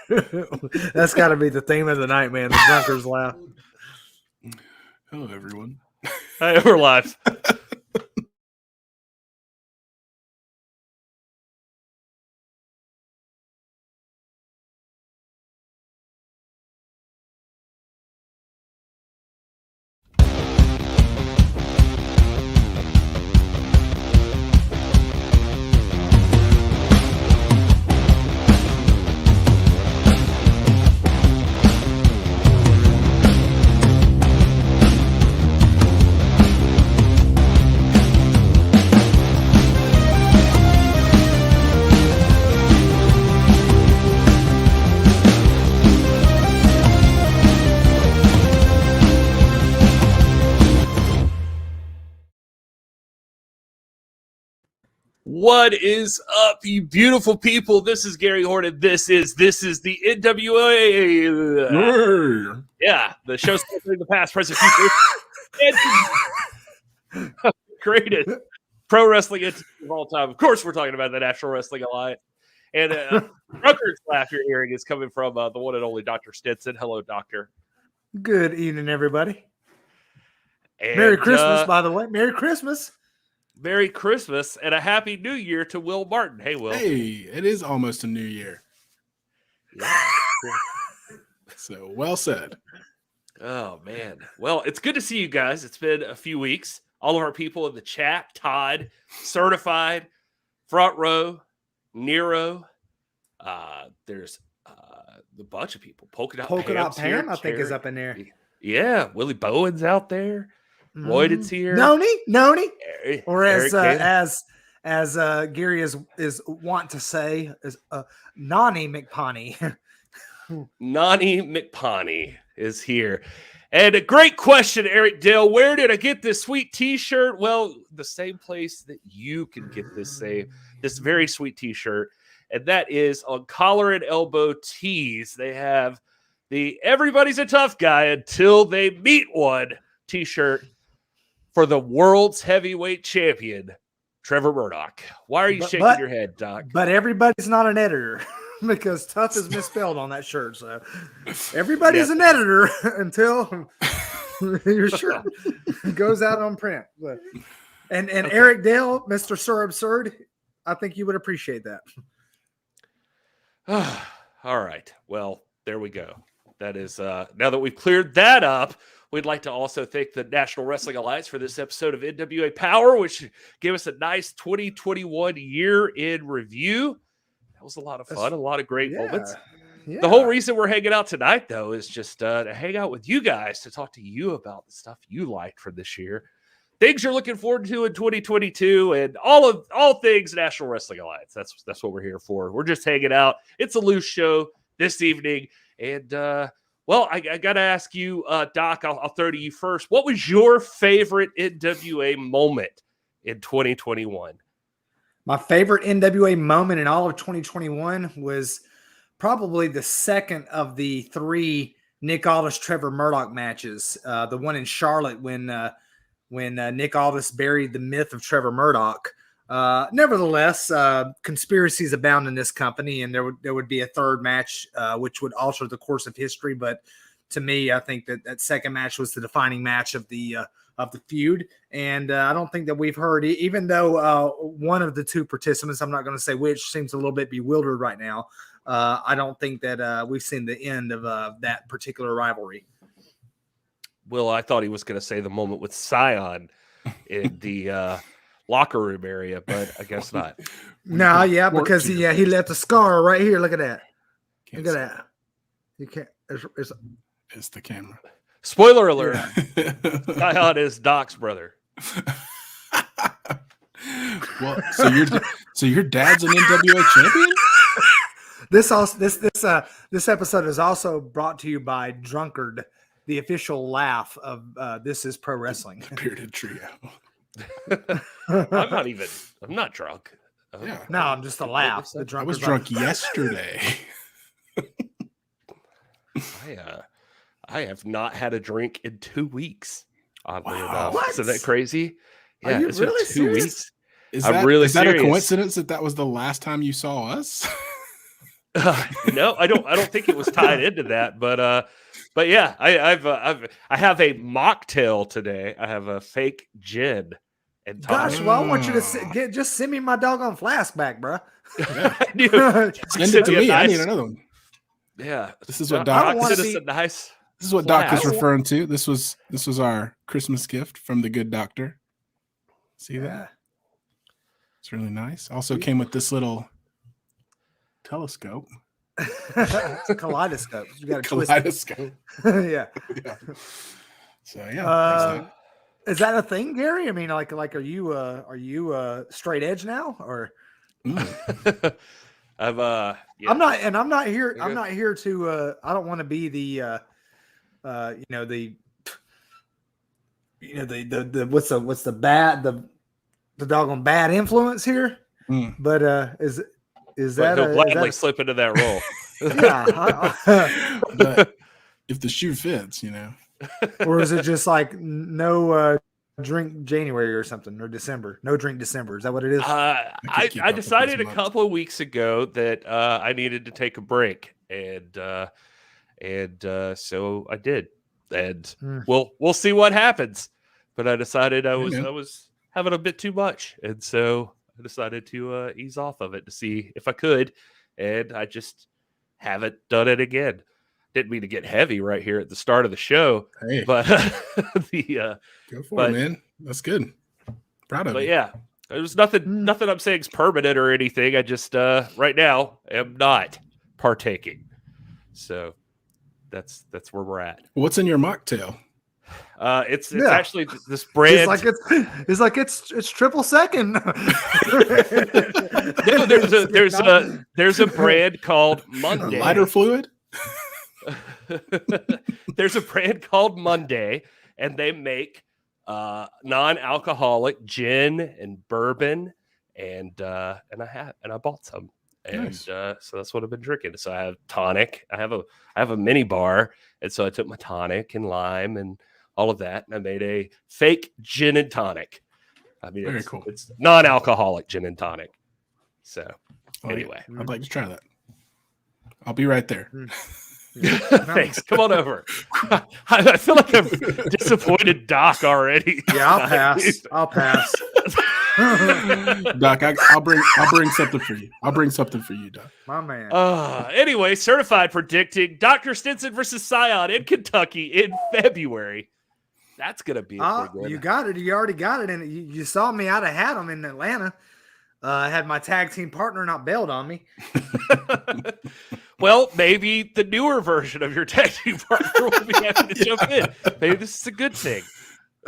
That's got to be the theme of the night, man. The drunkard's laugh. Hello, everyone. Hey, we're live. What is up, you beautiful people? This is Gary Horton. This is the NWA. Yeah, the show's celebrating the past, present, future, and greatest pro wrestling entity of all time. Of course, we're talking about the National Wrestling Alliance. And Rucker's laugh you're hearing is coming from the one and only Dr. Stinson. Hello, Doctor. Good evening, everybody. And, Merry Christmas, by the way. Merry Christmas. Merry Christmas and a Happy New Year to Will Martin. Hey, Will. Hey, it is almost a new year. Yeah. So, well said. Oh, man. Well, it's good to see you guys. It's been a few weeks. All of our people in the chat, Todd, Certified, Front Row, Nero. There's a bunch of people. Polka Dot Pam, I think, is up in there. Yeah, Willie Bowen's out there. Lloyd's here. Noni. Or as Gary is want to say, is Nani McPoney. Nani McPoney is here. And a great question, Eric Dale. Where did I get this sweet t-shirt? Well, the same place that you can get this very sweet t-shirt. And that is on Collar and Elbow Tees. They have the Everybody's a Tough Guy Until They Meet One t-shirt for the world's heavyweight champion, Trevor Murdoch. Why are you shaking your head, Doc? But everybody's not an editor because tough is misspelled on that shirt. So everybody's an editor until your shirt goes out on print. And okay. Eric Dale, Mr. Sir Absurd, I think you would appreciate that. All right. Well, there we go. That is now that we've cleared that up. We'd like to also thank the National Wrestling Alliance for this episode of NWA Power, which gave us a nice 2021 year in review. That was a lot of fun, a lot of great moments. Yeah. The whole reason we're hanging out tonight, though, is just to hang out with you guys, to talk to you about the stuff you liked from this year, things you're looking forward to in 2022, and all things National Wrestling Alliance. That's what we're here for. We're just hanging out. It's a loose show this evening, and well, I got to ask you, Doc, I'll throw to you first. What was your favorite NWA moment in 2021? My favorite NWA moment in all of 2021 was probably the second of the three Nick Aldis Trevor Murdoch matches. The one in Charlotte when Nick Aldis buried the myth of Trevor Murdoch. Nevertheless, conspiracies abound in this company, and there would be a third match, which would alter the course of history. But to me, I think that second match was the defining match of the feud. And I don't think that we've heard, even though one of the two participants, I'm not going to say which, seems a little bit bewildered right now. I don't think that we've seen the end of that particular rivalry. Well, I thought he was going to say the moment with Scion in the locker room area, but I guess not. No, yeah, because he left a scar right here. Look at that. Look at that. You can't. It's the camera. Spoiler alert. Scion is Doc's brother. Well, so your dad's an NWA champion? This episode is also brought to you by Drunkard, the official laugh of This Is Pro Wrestling. The bearded trio. I'm not drunk. Yeah. No, I'm just a laugh. I was drunk yesterday. I have not had a drink in 2 weeks. Oddly enough. What? Isn't that crazy? Yeah, Are you it's really been 2 serious? weeks. Is I'm that, really is that serious. a coincidence that was the last time you saw us? No, I don't think it was tied into that, but yeah, I have a mocktail today. I have a fake gin and tonic. Gosh, well, I want you to just send me my doggone flask back, bro. Yeah. Send Send it to me. I nice, need another one. Yeah, This is what Doc Doc. sent us a nice. This is what Doc is flask. referring to. This was our Christmas gift from the good doctor. See that? It's really nice. Also came with this little telescope. It's a kaleidoscope. You got a kaleidoscope. Yeah. So yeah. Is that a thing, Gary? I mean, like, are you straight edge now, or? Yeah. I'm not here. I'm not here to. I don't want to be the, what's the bad the doggone bad influence here. But is that he'll gladly slip into that role? Yeah. But if the shoe fits, or is it just like no drink January or something, or December? No drink December. Is that what it is? I decided a couple of weeks ago that I needed to take a break, and so I did, and we'll see what happens. But I decided I was having a bit too much, and so I decided to ease off of it to see if I could, and I just haven't done it again. Didn't mean to get heavy right here at the start of the show, but go for it, man. That's good. Proud of you. But yeah, there's nothing I'm saying is permanent or anything. I just right now am not partaking. So that's where we're at. What's in your mocktail? It's actually this brand. It's like it's triple second. No, there's a brand called Monday. Lighter fluid. There's a brand called Monday, and they make non-alcoholic gin and bourbon, and I bought some, and nice. So that's what I've been drinking. So I have tonic. I have a mini bar, and so I took my tonic and lime and all of that, and I made a fake gin and tonic. I mean, very cool. It's non-alcoholic gin and tonic. So anyway, I'd like to try that. I'll be right there. Thanks. Come on over. I feel like I'm disappointed Doc already. Yeah, I'll pass. Doc, I'll bring something for you. I'll bring something for you, Doc. My man. Anyway, certified predicting Dr. Stinson versus Scion in Kentucky in February. That's gonna be a big one. You got it. You already got it, and you saw me. I'd have had them in Atlanta. I had my tag team partner not bailed on me. Well, maybe the newer version of your tag team partner will be happy to jump in. Maybe this is a good thing.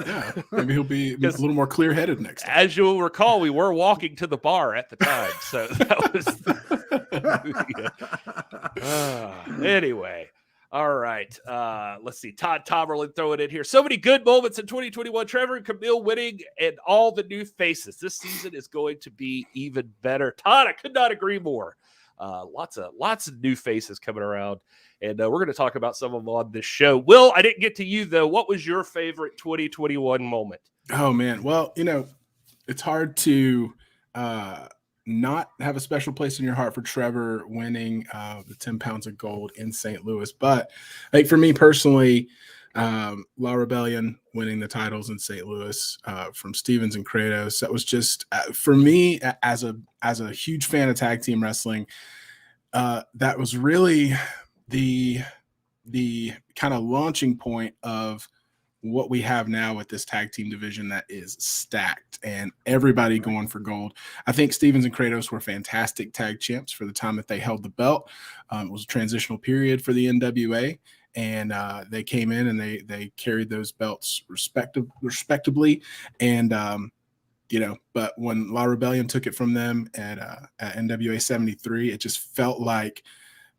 Yeah, maybe he'll be a little more clear-headed next time. As you'll recall, we were walking to the bar at the time, so that was. Anyway, all right. Let's see. Todd Tomerlin throwing in here. So many good moments in 2021. Trevor and Camille winning, and all the new faces. This season is going to be even better. Todd, I could not agree more. Lots of new faces coming around, and we're going to talk about some of them on this show. Will, I didn't get to you though. What was your favorite 2021 moment? Oh man, well, it's hard to not have a special place in your heart for Trevor winning the 10 pounds of gold in St. Louis, but like for me personally, La Rebellion winning the titles in St. Louis from Stevens and Kratos. That was just for me as a huge fan of tag team wrestling. That was really the kind of launching point of what we have now with this tag team division that is stacked and everybody going for gold. I think Stevens and Kratos were fantastic tag champs for the time that they held the belt. It was a transitional period for the NWA. And they came in and they carried those belts respectably. And, but when La Rebellion took it from them at NWA 73, it just felt like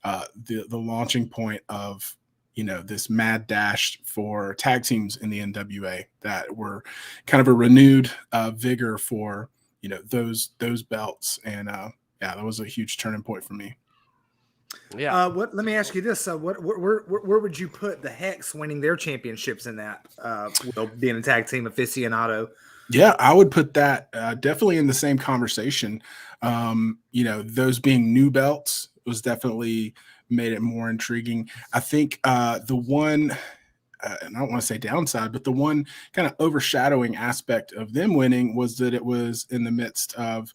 the launching point of, this mad dash for tag teams in the NWA that were kind of a renewed vigor for, those belts. And that was a huge turning point for me. Yeah. Let me ask you this: where would you put the Hex winning their championships in that? Being a tag team aficionado. Yeah, I would put that definitely in the same conversation. Those being new belts was definitely made it more intriguing. I think the one, and I don't want to say downside, but the one kind of overshadowing aspect of them winning was that it was in the midst of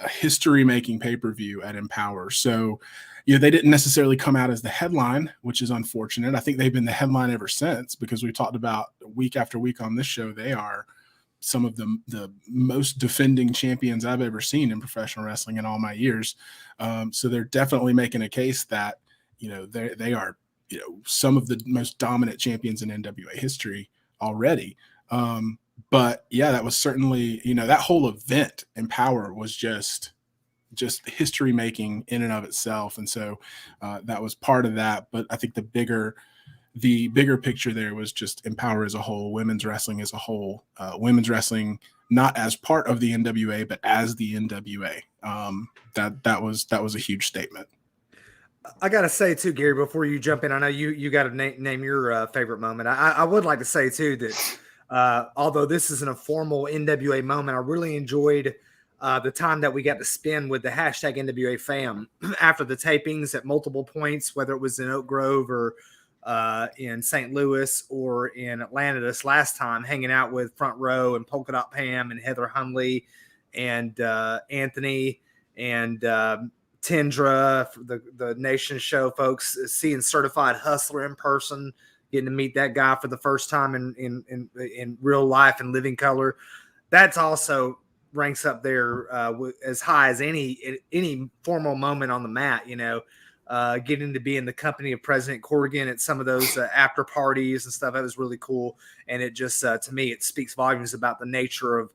a history-making pay-per-view at Empower. So, they didn't necessarily come out as the headline, which is unfortunate. I think they've been the headline ever since, because we talked about week after week on this show, they are some of the most defending champions I've ever seen in professional wrestling in all my years. So they're definitely making a case that, they are, some of the most dominant champions in NWA history already. But yeah, that was certainly, that whole event Empower was just history making in and of itself. And so that was part of that. But I think the bigger picture there was just Empower as a whole, women's wrestling as a whole, women's wrestling, not as part of the NWA, but as the NWA. That was a huge statement. I got to say too, Gary, before you jump in, I know you got to name your favorite moment. I would like to say too that although this isn't a formal NWA moment, I really enjoyed the time that we got to spend with the hashtag NWA fam after the tapings at multiple points, whether it was in Oak Grove or in St. Louis or in Atlanta this last time, hanging out with Front Row and Polka Dot Pam and Heather Hunley and Anthony and Tendra, the Nation show folks, seeing Certified Hustler in person, getting to meet that guy for the first time in real life and living color. That's also ranks up there as high as any formal moment on the mat, getting to be in the company of President Corrigan at some of those after parties and stuff. That was really cool. And it just, to me, it speaks volumes about the nature of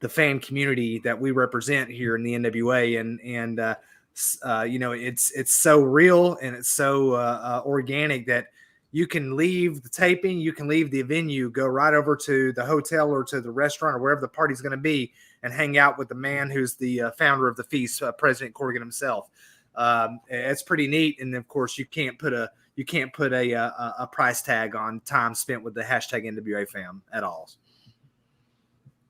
the fan community that we represent here in the NWA. And it's so real and it's so organic that you can leave the taping, you can leave the venue, go right over to the hotel or to the restaurant or wherever the party's going to be and hang out with the man who's the founder of the feast, President Corrigan himself. It's pretty neat. And of course you can't put a price tag on time spent with the hashtag NWA fam at all.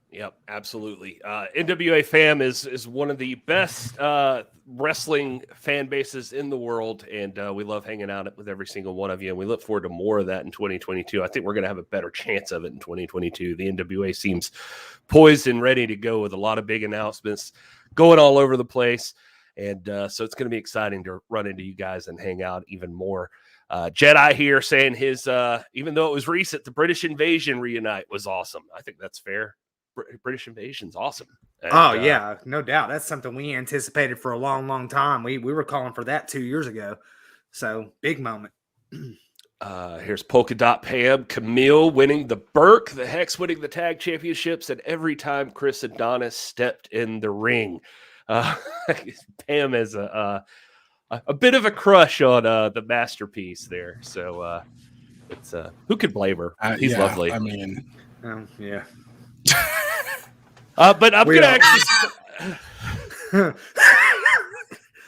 Yep, absolutely. NWA fam is one of the best wrestling fan bases in the world, and we love hanging out with every single one of you, and we look forward to more of that in 2022. I think we're going to have a better chance of it in 2022. The NWA seems poised and ready to go with a lot of big announcements going all over the place, and so it's going to be exciting to run into you guys and hang out even more. Jedi here saying his, even though it was recent, the British Invasion reunite was awesome. I think that's fair. British Invasion's awesome. And, yeah, no doubt. That's something we anticipated for a long, long time. We were calling for that 2 years ago. So big moment. Here's Polka Dot Pam, Camille winning the Burke, the Hex winning the tag championships, and every time Chris Adonis stepped in the ring. Pam has a bit of a crush on the masterpiece there. So it's who could blame her? He's lovely. I mean, yeah. But I'm gonna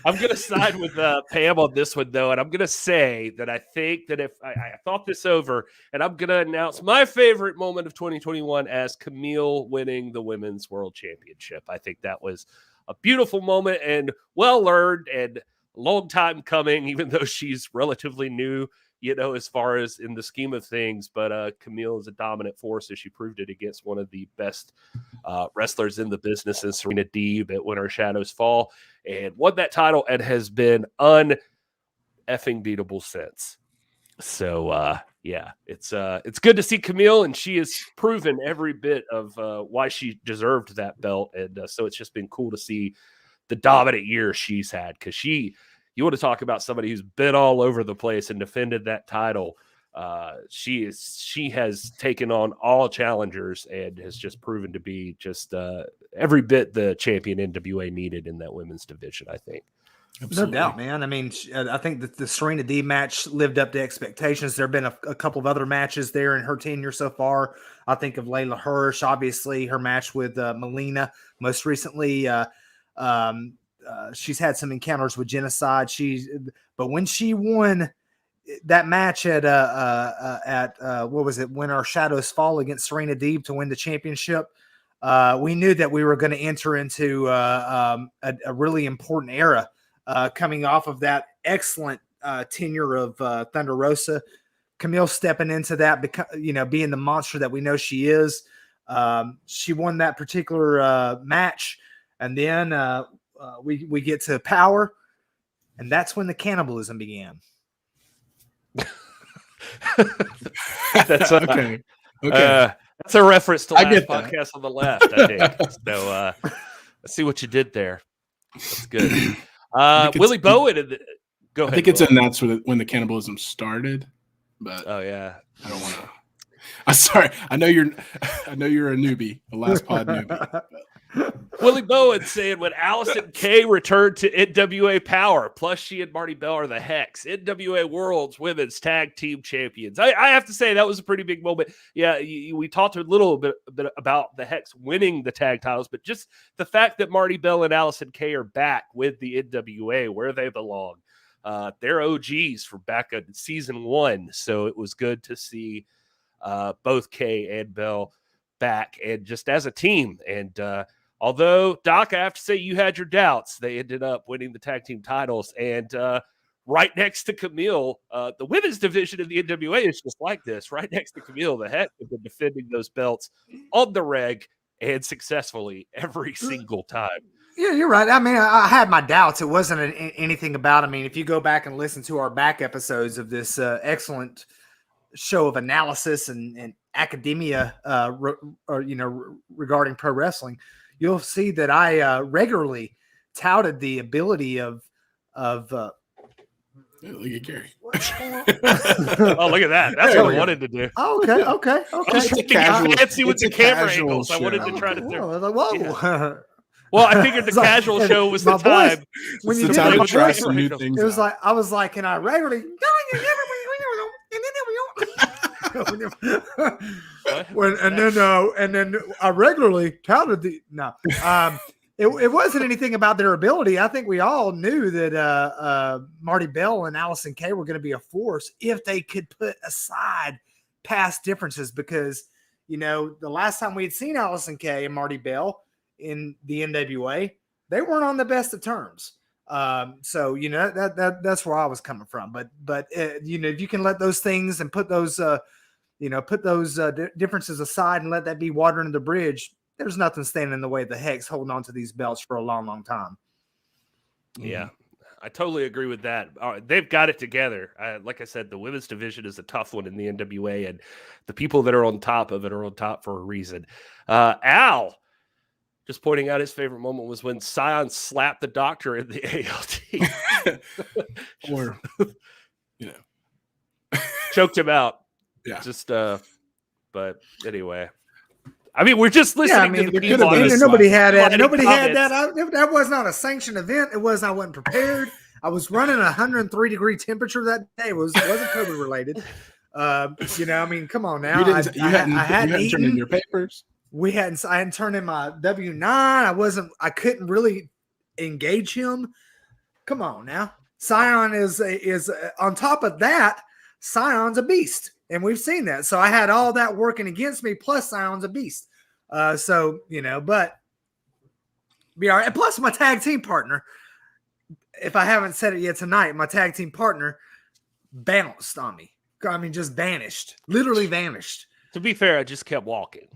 I'm gonna side with Pam on this one though, and I'm gonna say that I think that if I thought this over, and I'm gonna announce my favorite moment of 2021 as Camille winning the Women's World Championship. I think that was a beautiful moment and well earned and a long time coming, even though she's relatively new, as far as in the scheme of things. But Camille is a dominant force, as she proved it against one of the best wrestlers in the business, in Serena Deeb at When Our Shadows Fall, and won that title and has been un-effing beatable since. So, yeah, it's good to see Camille, and she has proven every bit of why she deserved that belt. And so it's just been cool to see the dominant year she's had, because you want to talk about somebody who's been all over the place and defended that title. She has taken on all challengers and has just proven to be just every bit the champion NWA needed in that women's division, I think. Absolutely. No doubt, man. I mean, I think that the Serena D match lived up to expectations. There have been a couple of other matches there in her tenure so far. I think of Layla Hirsch, obviously her match with Melina most recently. She's had some encounters with Genocide. But when she won that match at what was it, When Our Shadows Fall against Serena Deeb to win the championship, we knew that we were going to enter into a really important era coming off of that excellent tenure of Thunder Rosa. Camille stepping into that, being the monster that we know she is. She won that particular match, and then we get to Power, and that's when the cannibalism began. That's okay. That's a reference to last get podcast on the left, I think. So let's see what you did there. That's good. Willie Bowen. Go ahead. I think it's in that's when the cannibalism started. But oh yeah, I don't want to. I'm sorry. I know you're a newbie, a last pod newbie. Willie Bowen saying when Allison Kay returned to NWA Power, plus she and Marty Bell are the Hex, NWA World's Women's Tag Team Champions. I have to say that was a pretty big moment. Yeah, we talked a little bit about the Hex winning the tag titles, but just the fact that Marty Bell and Allison Kay are back with the NWA where they belong. They're OGs from back in season 1, so it was good to see both Kay and Bell back and just as a team. And although, Doc, I have to say you had your doubts, they ended up winning the tag team titles. And right next to Camille, the women's division of the NWA is just like this. Right next to Camille, the Hex have been defending those belts on the reg and successfully every single time. Yeah, you're right. I mean, I had my doubts. It wasn't anything about. I mean, if you go back and listen to our back episodes of this excellent show of analysis and academia, regarding pro wrestling, you'll see that I regularly touted the ability of. Look at Gary. Oh, look at that! That's what I wanted to do. Okay. I was trying to get fancy with the camera angles. I wanted to try to do. Whoa. Yeah. Well, I figured the casual show was the time. When you time to to try some new things. It was like I was like, and I regularly and then I regularly touted the It wasn't anything about their ability. I think we all knew that Marty Bell and Allison Kay were going to be a force if they could put aside past differences, because the last time we had seen Allison Kay and Marty Bell in the NWA, they weren't on the best of terms. So that's where I was coming from. But if you can let those things and put those differences aside and let that be water under the bridge, there's nothing standing in the way of the Hex holding on to these belts for a long, long time. Yeah, I totally agree with that. They've got it together. Like I said, the women's division is a tough one in the NWA, and the people that are on top of it are on top for a reason. Al just pointing out his favorite moment was when Scion slapped the doctor in the ALT. Or, choked him out. Yeah. Just, but anyway. I mean, we're just listening to the people. Nobody had that. Nobody had that. That was not a sanctioned event. It was. I wasn't prepared. I was running a 103-degree temperature that day. It wasn't COVID related. I mean, come on now. You hadn't turned in your papers. I hadn't turned in my W-9. I couldn't really engage him. Come on now. Scion is on top of that. Scion's a beast, and we've seen that. So I had all that working against me, plus Scion's a beast. But be all right. And plus my tag team partner, if I haven't said it yet tonight, my tag team partner bounced on me. I mean, just vanished, literally vanished. To be fair, I just kept walking.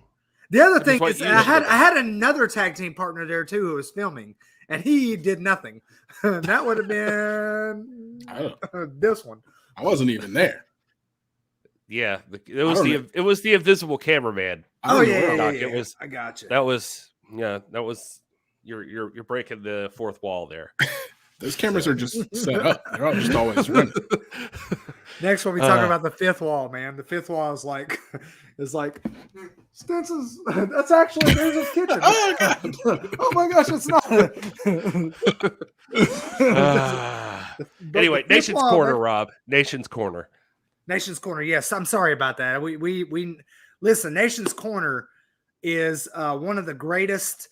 The other thing is I had another tag team partner there too who was filming, and he did nothing. That would have been this one. I wasn't even there. Yeah, it was the invisible cameraman. It was. I got you. That was you're breaking the fourth wall there. Those cameras are just set up. They're all just always running. Next, we'll be talking about the fifth wall, man. The fifth wall is like Spencer's. That's actually there's his kitchen. Oh, God. Oh my gosh, it's not. Anyway, Nation's Corner, Rob. Nation's Corner. Nation's Corner. Yes, I'm sorry about that. We listen. Nation's Corner is one of the greatest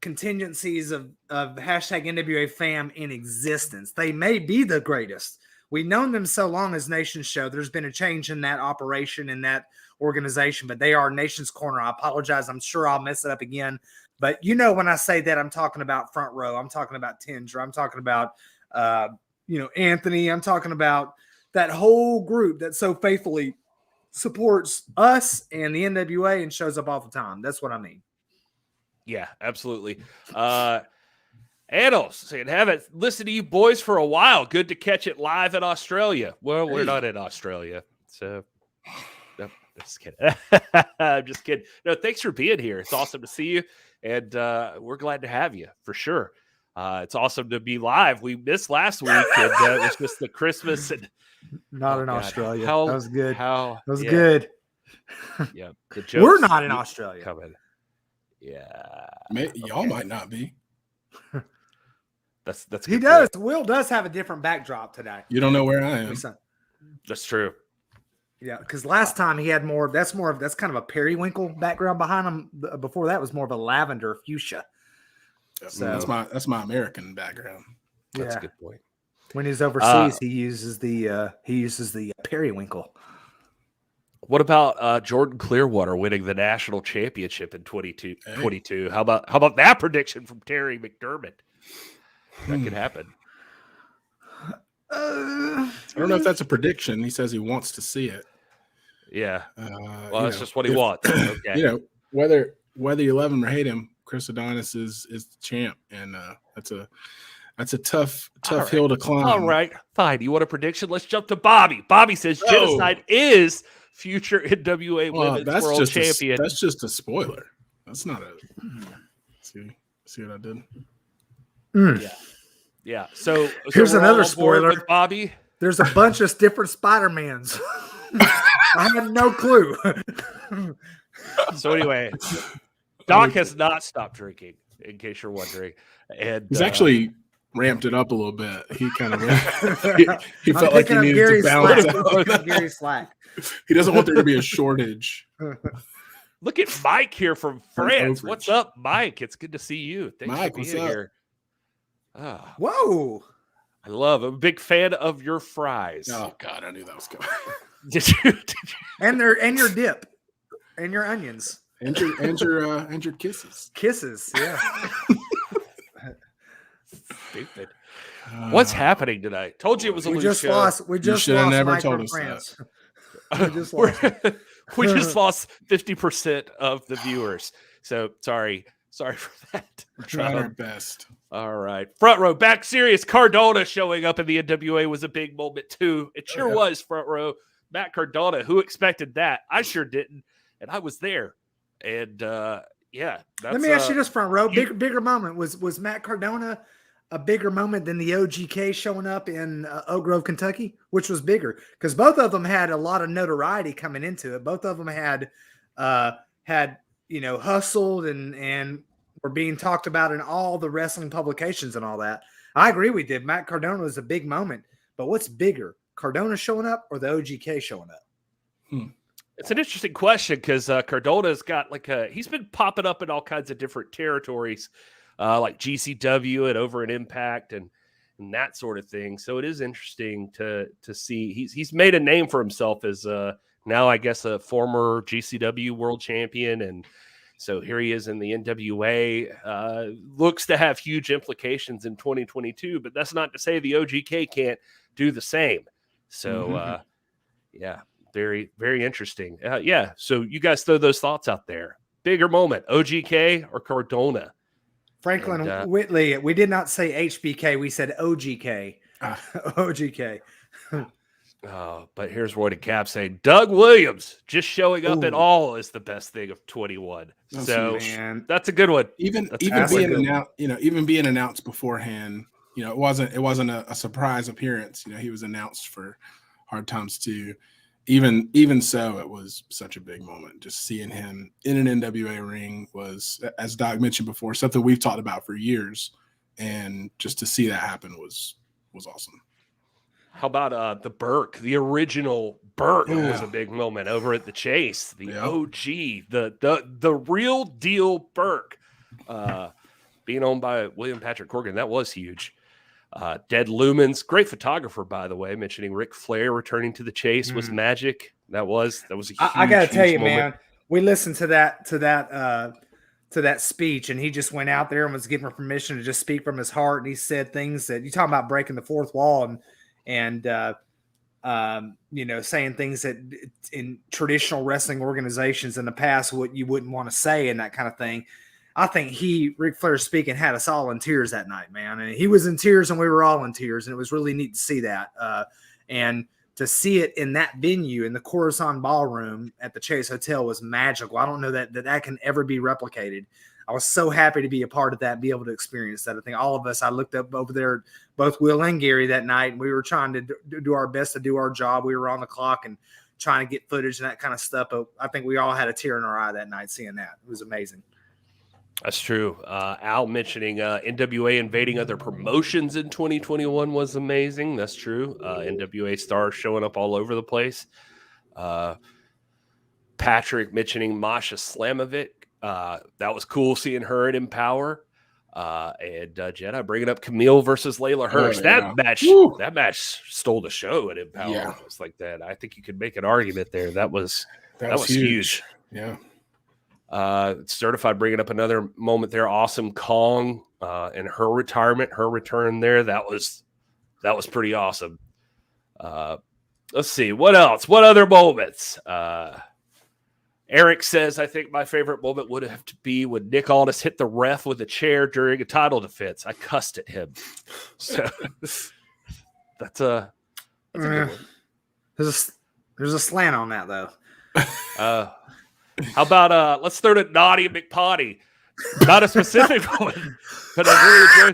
contingencies of hashtag NWA fam in existence. They may be the greatest. we've known them so long as Nation's Show. There's been a change in that operation, in that organization, but they are Nation's Corner. I apologize. I'm sure I'll mess it up again. But when I say that, I'm talking about Front Row. I'm talking about Tinger. I'm talking about, Anthony. I'm talking about that whole group that so faithfully supports us and the NWA and shows up all the time. That's what I mean. Yeah, absolutely. Annals saying, haven't listened to you boys for a while. Good to catch it live in Australia. Well, we're not in Australia, so no, just kidding. I'm just kidding. No, thanks for being here. It's awesome to see you, and we're glad to have you for sure. It's awesome to be live. We missed last week, and it was just the Christmas and not in Australia. That was good. That was yeah. good. Yeah, the jokes we're not in Australia. Coming. Yeah, y'all might not be. That's he does. Point. Will does have a different backdrop today. You don't know where I am. That's true. Yeah, because last time he had more. That's kind of a periwinkle background behind him. Before that was more of a lavender fuchsia. So that's my American background. That's a good point. When he's overseas, he uses the periwinkle. What about Jordan Clearwater winning the national championship in 22? How about that prediction from Terry McDermott? That could happen. I don't know if that's a prediction. He says he wants to see it. Yeah. Well, that's just what he wants. Okay. Whether you love him or hate him, Chris Adonis is the champ, and that's a tough hill to climb. All right, fine. You want a prediction? Let's jump to Bobby. Bobby says Genocide is future NWA Women's World Champion. That's just a spoiler. That's not a. See what I did? Yeah. So here's another spoiler, Bobby. There's a bunch of different Spider-Mans. I have no clue. So anyway, Doc has not stopped drinking, in case you're wondering, and he's actually ramped it up a little bit. He kind of he felt like he needed Gary's to balance out. Gary's slack. He doesn't want there to be a shortage. Look at Mike here from France. What's up, Mike? It's good to see you. Thanks Mike, for being here. Whoa. I'm a big fan of your fries. Oh God, I knew that was coming. Did you? And your dip and your onions and your kisses. Kisses, yeah. Stupid. What's happening tonight? Told you it was a loose show. We just lost never Mike told us France. that. We just lost 50% of the viewers. So sorry for that. We're trying our best. All right. Front row, back serious. Cardona showing up in the NWA was a big moment too. It sure was, front row. Matt Cardona, who expected that? I sure didn't. And I was there. And let me ask you this, front row. Bigger moment. Was Matt Cardona a bigger moment than the OGK showing up in Oak Grove, Kentucky? Which was bigger? Because both of them had a lot of notoriety coming into it. Both of them had hustled and were being talked about in all the wrestling publications and all that. I agree with you. Matt Cardona was a big moment, but what's bigger, Cardona showing up or the OGK showing up? It's an interesting question because Cardona's got he's been popping up in all kinds of different territories, like GCW and over in Impact and that sort of thing. So it is interesting to see. He's made a name for himself as now, I guess, a former GCW world champion. And so here he is in the NWA. Looks to have huge implications in 2022, but that's not to say the OGK can't do the same. So, very, very interesting. So you guys throw those thoughts out there. Bigger moment, OGK or Cardona? Franklin Whitley, we did not say HBK. We said OGK. OGK. But here's Roy DeCap saying Doug Williams just showing up at all is the best thing of 21. That's a good one. Even being announced beforehand, it wasn't a surprise appearance. He was announced for Hard Times 2. Even so, it was such a big moment. Just seeing him in an NWA ring was, as Doc mentioned before, something we've talked about for years. And just to see that happen was awesome. How about the Burke? The original Burke was a big moment over at the Chase. The OG, the real deal Burke, being owned by William Patrick Corgan. That was huge. Dead Lumens, great photographer, by the way, mentioning Ric Flair returning to the chase was magic. That was a huge, I gotta tell you, moment. man, we listened to that speech, and he just went out there and was given permission to just speak from his heart. And he said things that you talk about breaking the fourth wall and saying things that in traditional wrestling organizations in the past, what you wouldn't want to say and that kind of thing. I think Ric Flair speaking, had us all in tears that night, man. And he was in tears and we were all in tears. And it was really neat to see that. And to see it in that venue, in the Coruscant Ballroom at the Chase Hotel, was magical. I don't know that can ever be replicated. I was so happy to be a part of that and be able to experience that. I think all of us, I looked up over there, both Will and Gary that night, and we were trying to do our best to do our job. We were on the clock and trying to get footage and that kind of stuff. But I think we all had a tear in our eye that night seeing that. It was amazing. That's true. Al mentioning NWA invading other promotions in 2021 was amazing. That's true. NWA stars showing up all over the place. Patrick mentioning Masha Slamovic. That was cool seeing her at Empower. And Jedi bringing up Camille versus Layla Hirsch. That match stole the show at Empower. Yeah. It was like that. I think you could make an argument there. That was huge. Yeah. Certified bringing up another moment there. Awesome Kong and her retirement, her return there. That was pretty awesome. Let's see what else. What other moments? Eric says, I think my favorite moment would have to be when Nick Aldis hit the ref with a chair during a title defense. I cussed at him. So that's a good one. There's a slant on that though. How about let's throw to Naughty McPotty? Not a specific one, but I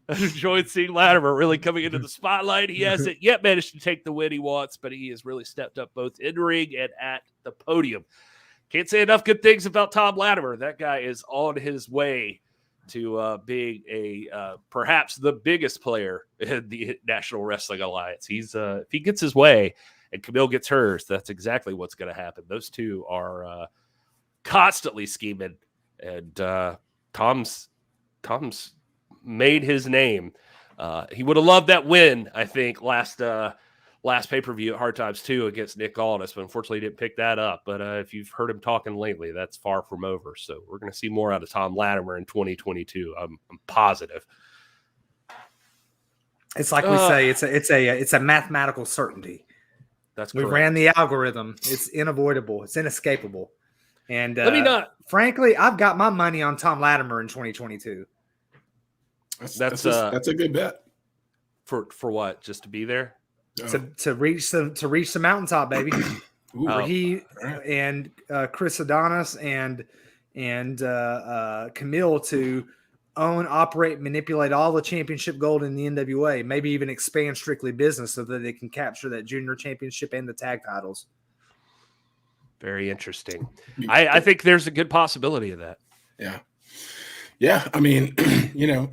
really enjoyed seeing Latimer really coming into the spotlight. He hasn't yet managed to take the win he wants, but he has really stepped up both in ring and at the podium. Can't say enough good things about Tom Latimer. That guy is on his way to being perhaps the biggest player in the National Wrestling Alliance. He's if he gets his way and Camille gets hers, that's exactly what's going to happen. Those two are constantly scheming, and Tom's made his name. He would have loved that win, I think, last pay-per-view at Hard Times 2 against Nick Aldis, but unfortunately he didn't pick that up. But if you've heard him talking lately, that's far from over. So we're going to see more out of Tom Latimer in 2022. I'm positive. It's like we say, it's a mathematical certainty. That's we correct. ran the algorithm. It's unavoidable. It's inescapable. And frankly, I've got my money on Tom Latimer in 2022. That's a good bet. For what? Just to be there? To reach the mountaintop, baby. Where he and Chris Adonis and Camille to own, operate, manipulate all the championship gold in the NWA, maybe even expand Strictly Business so that they can capture that junior championship and the tag titles. Very interesting. I think there's a good possibility of that. Yeah. Yeah. I mean,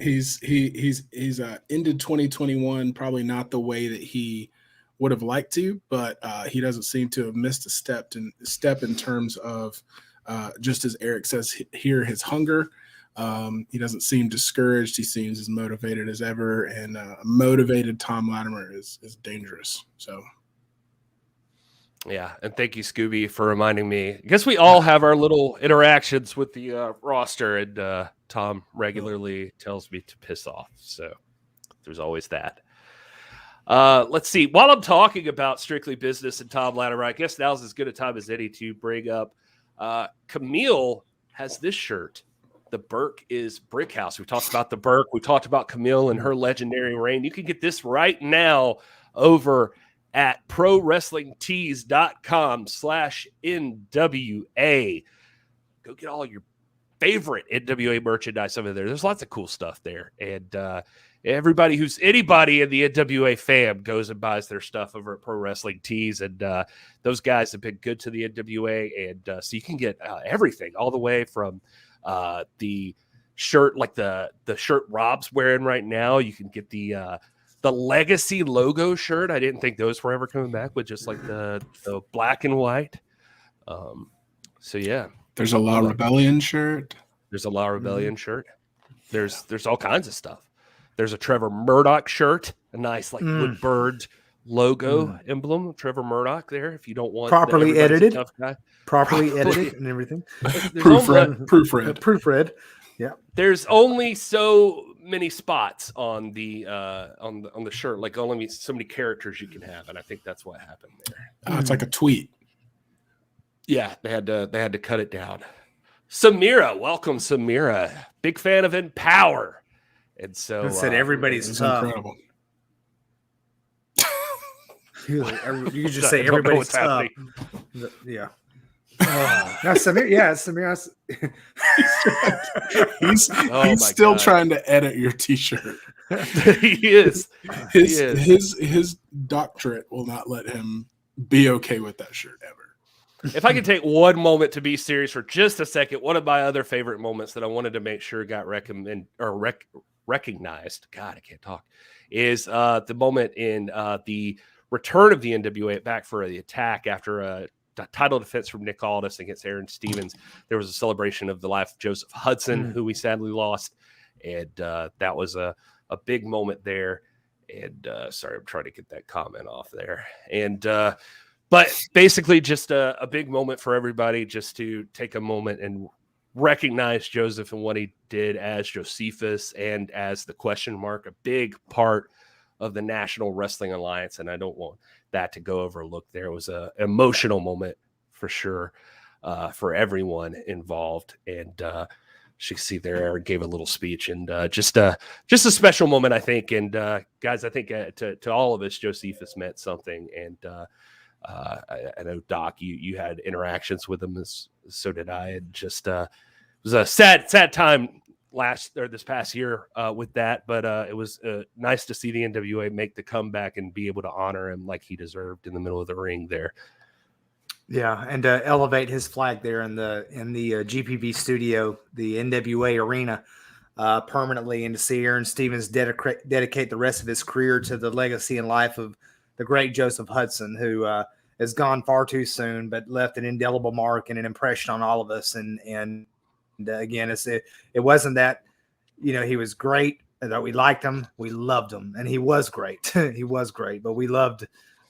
he's ended 2021 probably not the way that he would have liked to, but he doesn't seem to have missed a step in terms of just as Eric says here, his hunger. He doesn't seem discouraged. He seems as motivated as ever, and a motivated Tom Latimer is dangerous. So, yeah, and thank you, Scooby, for reminding me. I guess we all have our little interactions with the roster, and Tom regularly tells me to piss off. So there's always that. Let's see. While I'm talking about Strictly Business and Tom Latimer, I guess now's as good a time as any to bring up Camille has this shirt. The Burke is Brick House. We talked about the Burke. We talked about Camille and her legendary reign. You can get this right now over at prowrestlingtees.com/NWA. Go get all your favorite NWA merchandise over there. There's lots of cool stuff there. And anybody in the NWA fam goes and buys their stuff over at Pro Wrestling Tees. And those guys have been good to the NWA. And so you can get everything all the way from the shirt, like the shirt Rob's wearing right now. You can get the Legacy logo shirt. I didn't think those were ever coming back with just like the black and white. So yeah, there's a La Rebellion shirt. There's a La Rebellion shirt. There's all kinds of stuff. There's a Trevor Murdoch shirt, a nice like woodbird logo emblem. Trevor Murdoch there. If you don't want properly edited, tough guy. properly edited and everything. Proofread. Yeah. There's only so many spots on the shirt, like only so many characters you can have, and I think that's what happened there. It's like a tweet. Yeah, they had to cut it down. Samira, welcome, Samira. Big fan of Empower. And so I said everybody's tough. Incredible. You could just say everybody's tough. Yeah. Now Samir. He's still trying to edit your T-shirt. He is. His doctorate will not let him be okay with that shirt ever. If I could take one moment to be serious for just a second, one of my other favorite moments that I wanted to make sure got recognized, God, I can't talk, is the moment in the return of the NWA back for the attack after a title defense from Nick Aldis against Aaron Stevens. There was a celebration of the life of Joseph Hudson, who we sadly lost, and that was a big moment there. And sorry, I'm trying to get that comment off there. And but basically just a big moment for everybody just to take a moment and recognize Joseph and what he did as Josephus and as the question mark, a big part of the National Wrestling Alliance. And I don't want that to go overlooked. There was an emotional moment for sure for everyone involved. And she can see there, Aaron gave a little speech and just a special moment, I think. And guys, I think to all of us, Josephus meant something. And I know, Doc, you had interactions with him, so did I. And just it was a sad time this past year with that, but it was nice to see the NWA make the comeback and be able to honor him like he deserved in the middle of the ring there. Yeah, and elevate his flag there in the GPV studio, the NWA arena, permanently, and to see Aaron Stevens dedicate the rest of his career to the legacy and life of the great Joseph Hudson, who has gone far too soon, but left an indelible mark and an impression on all of us. And again, it wasn't that, he was great, that we liked him, we loved him, and he was great. He was great, but we loved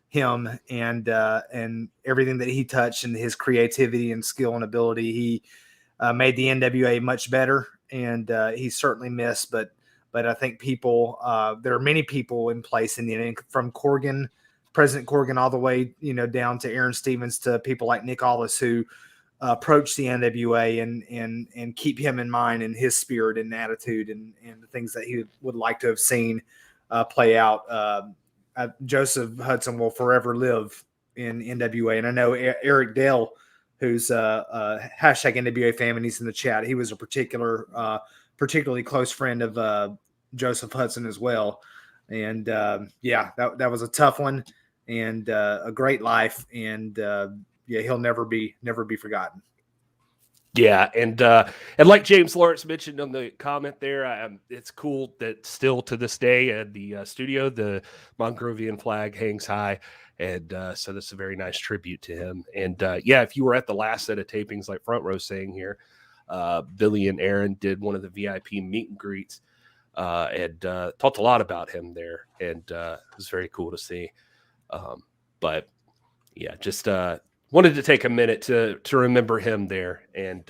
him and everything that he touched, and his creativity and skill and ability. He made the NWA much better, and he's certainly missed. But I think there are many people in place from President Corgan, all the way down to Aaron Stevens, to people like Nick Aldis, who approach the NWA and keep him in mind, and his spirit and attitude and the things that he would like to have seen play out. Joseph Hudson will forever live in NWA. And I know Eric Dale, who's hashtag NWA fan, and he's in the chat. He was a particularly close friend of Joseph Hudson as well. And that was a tough one, and a great life. And he'll never be forgotten. Yeah, and like James Lawrence mentioned on the comment there, it's cool that still to this day at the studio, the Mongrovian flag hangs high, and so that's a very nice tribute to him. And if you were at the last set of tapings, like Front Row saying here, Billy and Aaron did one of the VIP meet and greets, and talked a lot about him there, and it was very cool to see. But yeah, just wanted to take a minute to remember him there and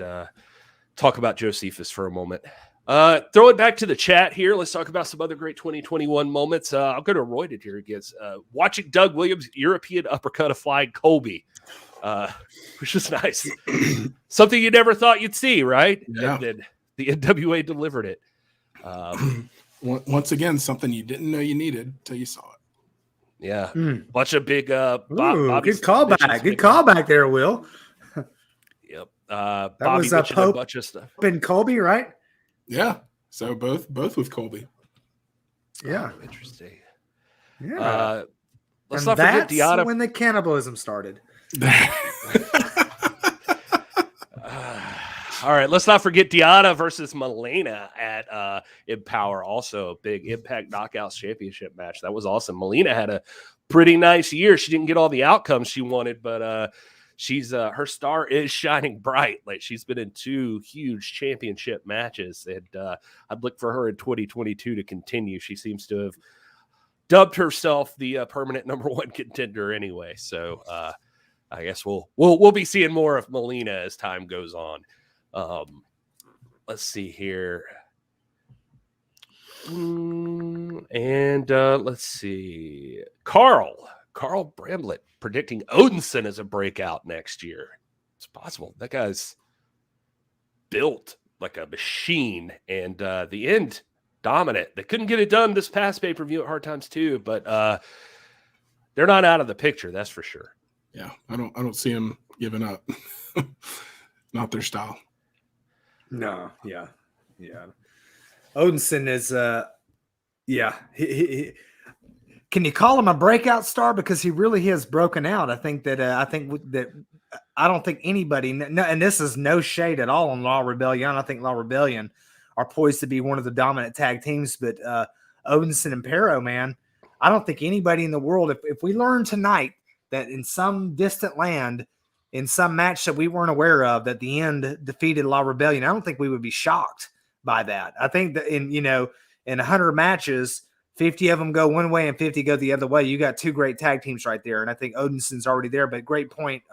talk about Josephus for a moment. Throw it back to the chat here. Let's talk about some other great 2021 moments. I'll go to Royded here against watching Doug Williams' European uppercut of Flying Colby, which is nice. Something you never thought you'd see, right? Yeah. And then the NWA delivered it. Once again, something you didn't know you needed till you saw it. Yeah, bunch of big good callback. Good callback there, Will. Yep. That Bobby was mentioned Pope a bunch of stuff. and Colby, right? Yeah. So both with Colby. Yeah. Oh, interesting. Yeah. Let's and not forget that's Deanna. when the cannibalism started. All right, let's not forget Deanna versus Melina at Empower, also a big Impact Knockouts Championship match. That was awesome. Melina had a pretty nice year. She didn't get all the outcomes she wanted, but she's her star is shining bright. Like, she's been in 2 huge championship matches, and I'd look for her in 2022 to continue. She seems to have dubbed herself the permanent #1 contender anyway. So I guess we'll be seeing more of Melina as time goes on. Let's see here. And let's see. Carl Bramblett predicting Odinson as a breakout next year. It's possible. That guy's built like a machine, and the end dominant. They couldn't get it done this past pay-per-view at Hard Times 2, but they're not out of the picture, that's for sure. Yeah, I don't see him giving up. Not their style. No, yeah. Odinson is, he can you call him a breakout star? Because he really has broken out. I think that I don't think anybody, and this is no shade at all on Law Rebellion. I think Law Rebellion are poised to be one of the dominant tag teams, but Odinson and Pero, man, I don't think anybody in the world, if we learn tonight that in some distant land, in some match that we weren't aware of, that the end defeated La Rebellion, I don't think we would be shocked by that. I think that in 100 matches, 50 of them go one way and 50 go the other way. You got 2 great tag teams right there, and I think Odinson's already there. But great point,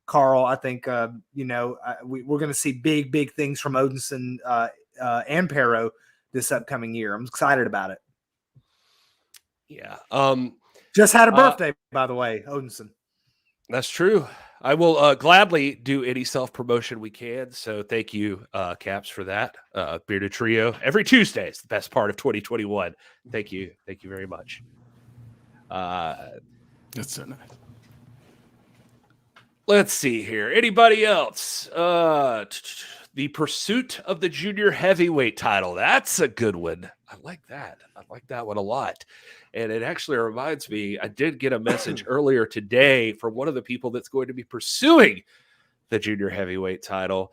Carl. I think we're going to see big things from Odinson and Pero this upcoming year. I'm excited about it. Yeah. Just had a birthday, by the way, Odinson. That's true. I will gladly do any self-promotion we can. So thank you, Caps, for that. Bearded Trio every Tuesday is the best part of 2021. Thank you. Thank you very much. That's so nice. Let's see here. Anybody else? The pursuit of the junior heavyweight title. That's a good one. I like that. I like that one a lot. And it actually reminds me, I did get a message earlier today from one of the people that's going to be pursuing the junior heavyweight title.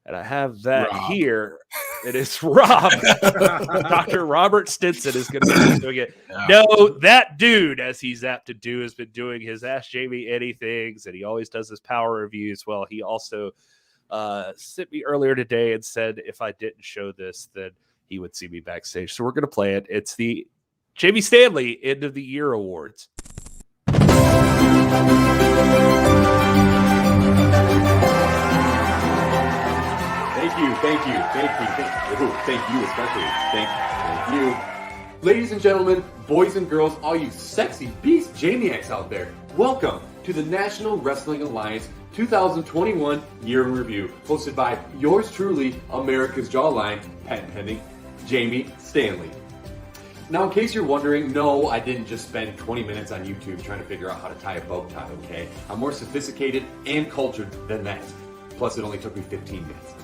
And I have that here. It is Rob. Dr. Robert Stinson is going to be doing it. Yeah. No, that dude, as he's apt to do, has been doing his Ask Jamie Any things, and he always does his power reviews. Well, he also sent me earlier today and said if I didn't show this, then he would see me backstage. So we're going to play it. It's the Jamie Stanley End of the Year Awards. Thank you especially. Thank you. Ladies and gentlemen, boys and girls, all you sexy beast Jamiacs out there, welcome to the National Wrestling Alliance 2021 Year in Review, hosted by yours truly, America's Jawline, patent pending, Jamie Stanley. Now, in case you're wondering, no, I didn't just spend 20 minutes on YouTube trying to figure out how to tie a bow tie, okay? I'm more sophisticated and cultured than that. Plus, it only took me 15 minutes.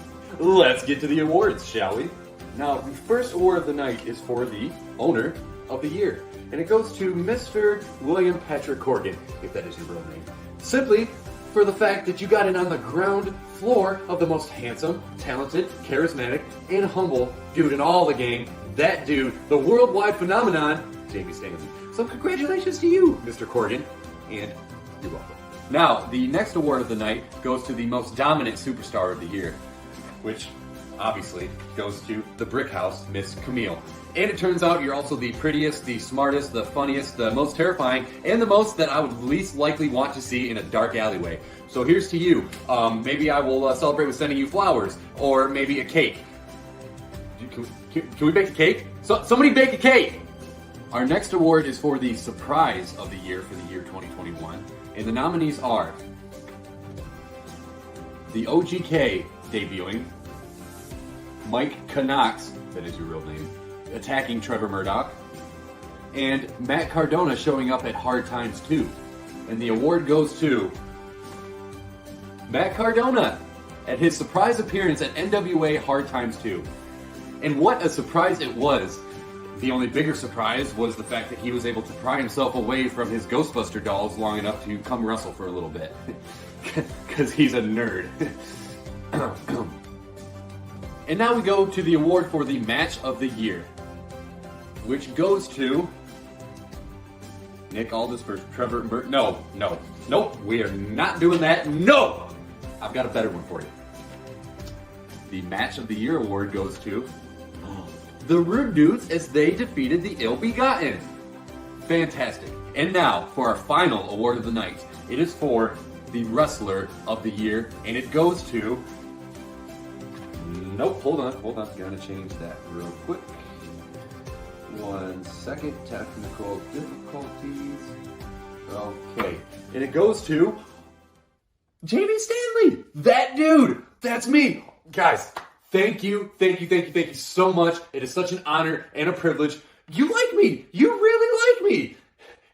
Let's get to the awards, shall we? Now, the first award of the night is for the Owner of the Year, and it goes to Mr. William Patrick Corgan, if that is your real name. Simply for the fact that you got in on the ground floor of the most handsome, talented, charismatic, and humble dude in all the game. That dude, the worldwide phenomenon, Jamie Stanley. So congratulations to you, Mr. Corgan, and you're welcome. Now, the next award of the night goes to the most dominant superstar of the year, which obviously goes to the Brick House, Miss Camille. And it turns out you're also the prettiest, the smartest, the funniest, the most terrifying, and the most that I would least likely want to see in a dark alleyway. So here's to you. Maybe I will celebrate with sending you flowers, or maybe a cake. Can we bake a cake? Somebody bake a cake! Our next award is for the surprise of the year for the year 2021. And the nominees are the OGK debuting, Mike Knox, that is your real name, attacking Trevor Murdoch, and Matt Cardona showing up at Hard Times 2. And the award goes to Matt Cardona at his surprise appearance at NWA Hard Times 2. And what a surprise it was. The only bigger surprise was the fact that he was able to pry himself away from his Ghostbuster dolls long enough to come wrestle for a little bit. Because he's a nerd. And now we go to the award for the Match of the Year, which goes to Nick Aldis versus Trevor Burton. Nope. We are not doing that. No! I've got a better one for you. The Match of the Year award goes to the Rude Dudes as they defeated the Ill Begotten. Fantastic. And now for our final award of the night. It is for the Wrestler of the Year, and it goes to... Nope, hold on. Gotta change that real quick. 1 second. Technical difficulties. Okay. And it goes to Jamie Stanley. That dude. That's me. Guys, thank you so much. It is such an honor and a privilege. You like me. You really like me.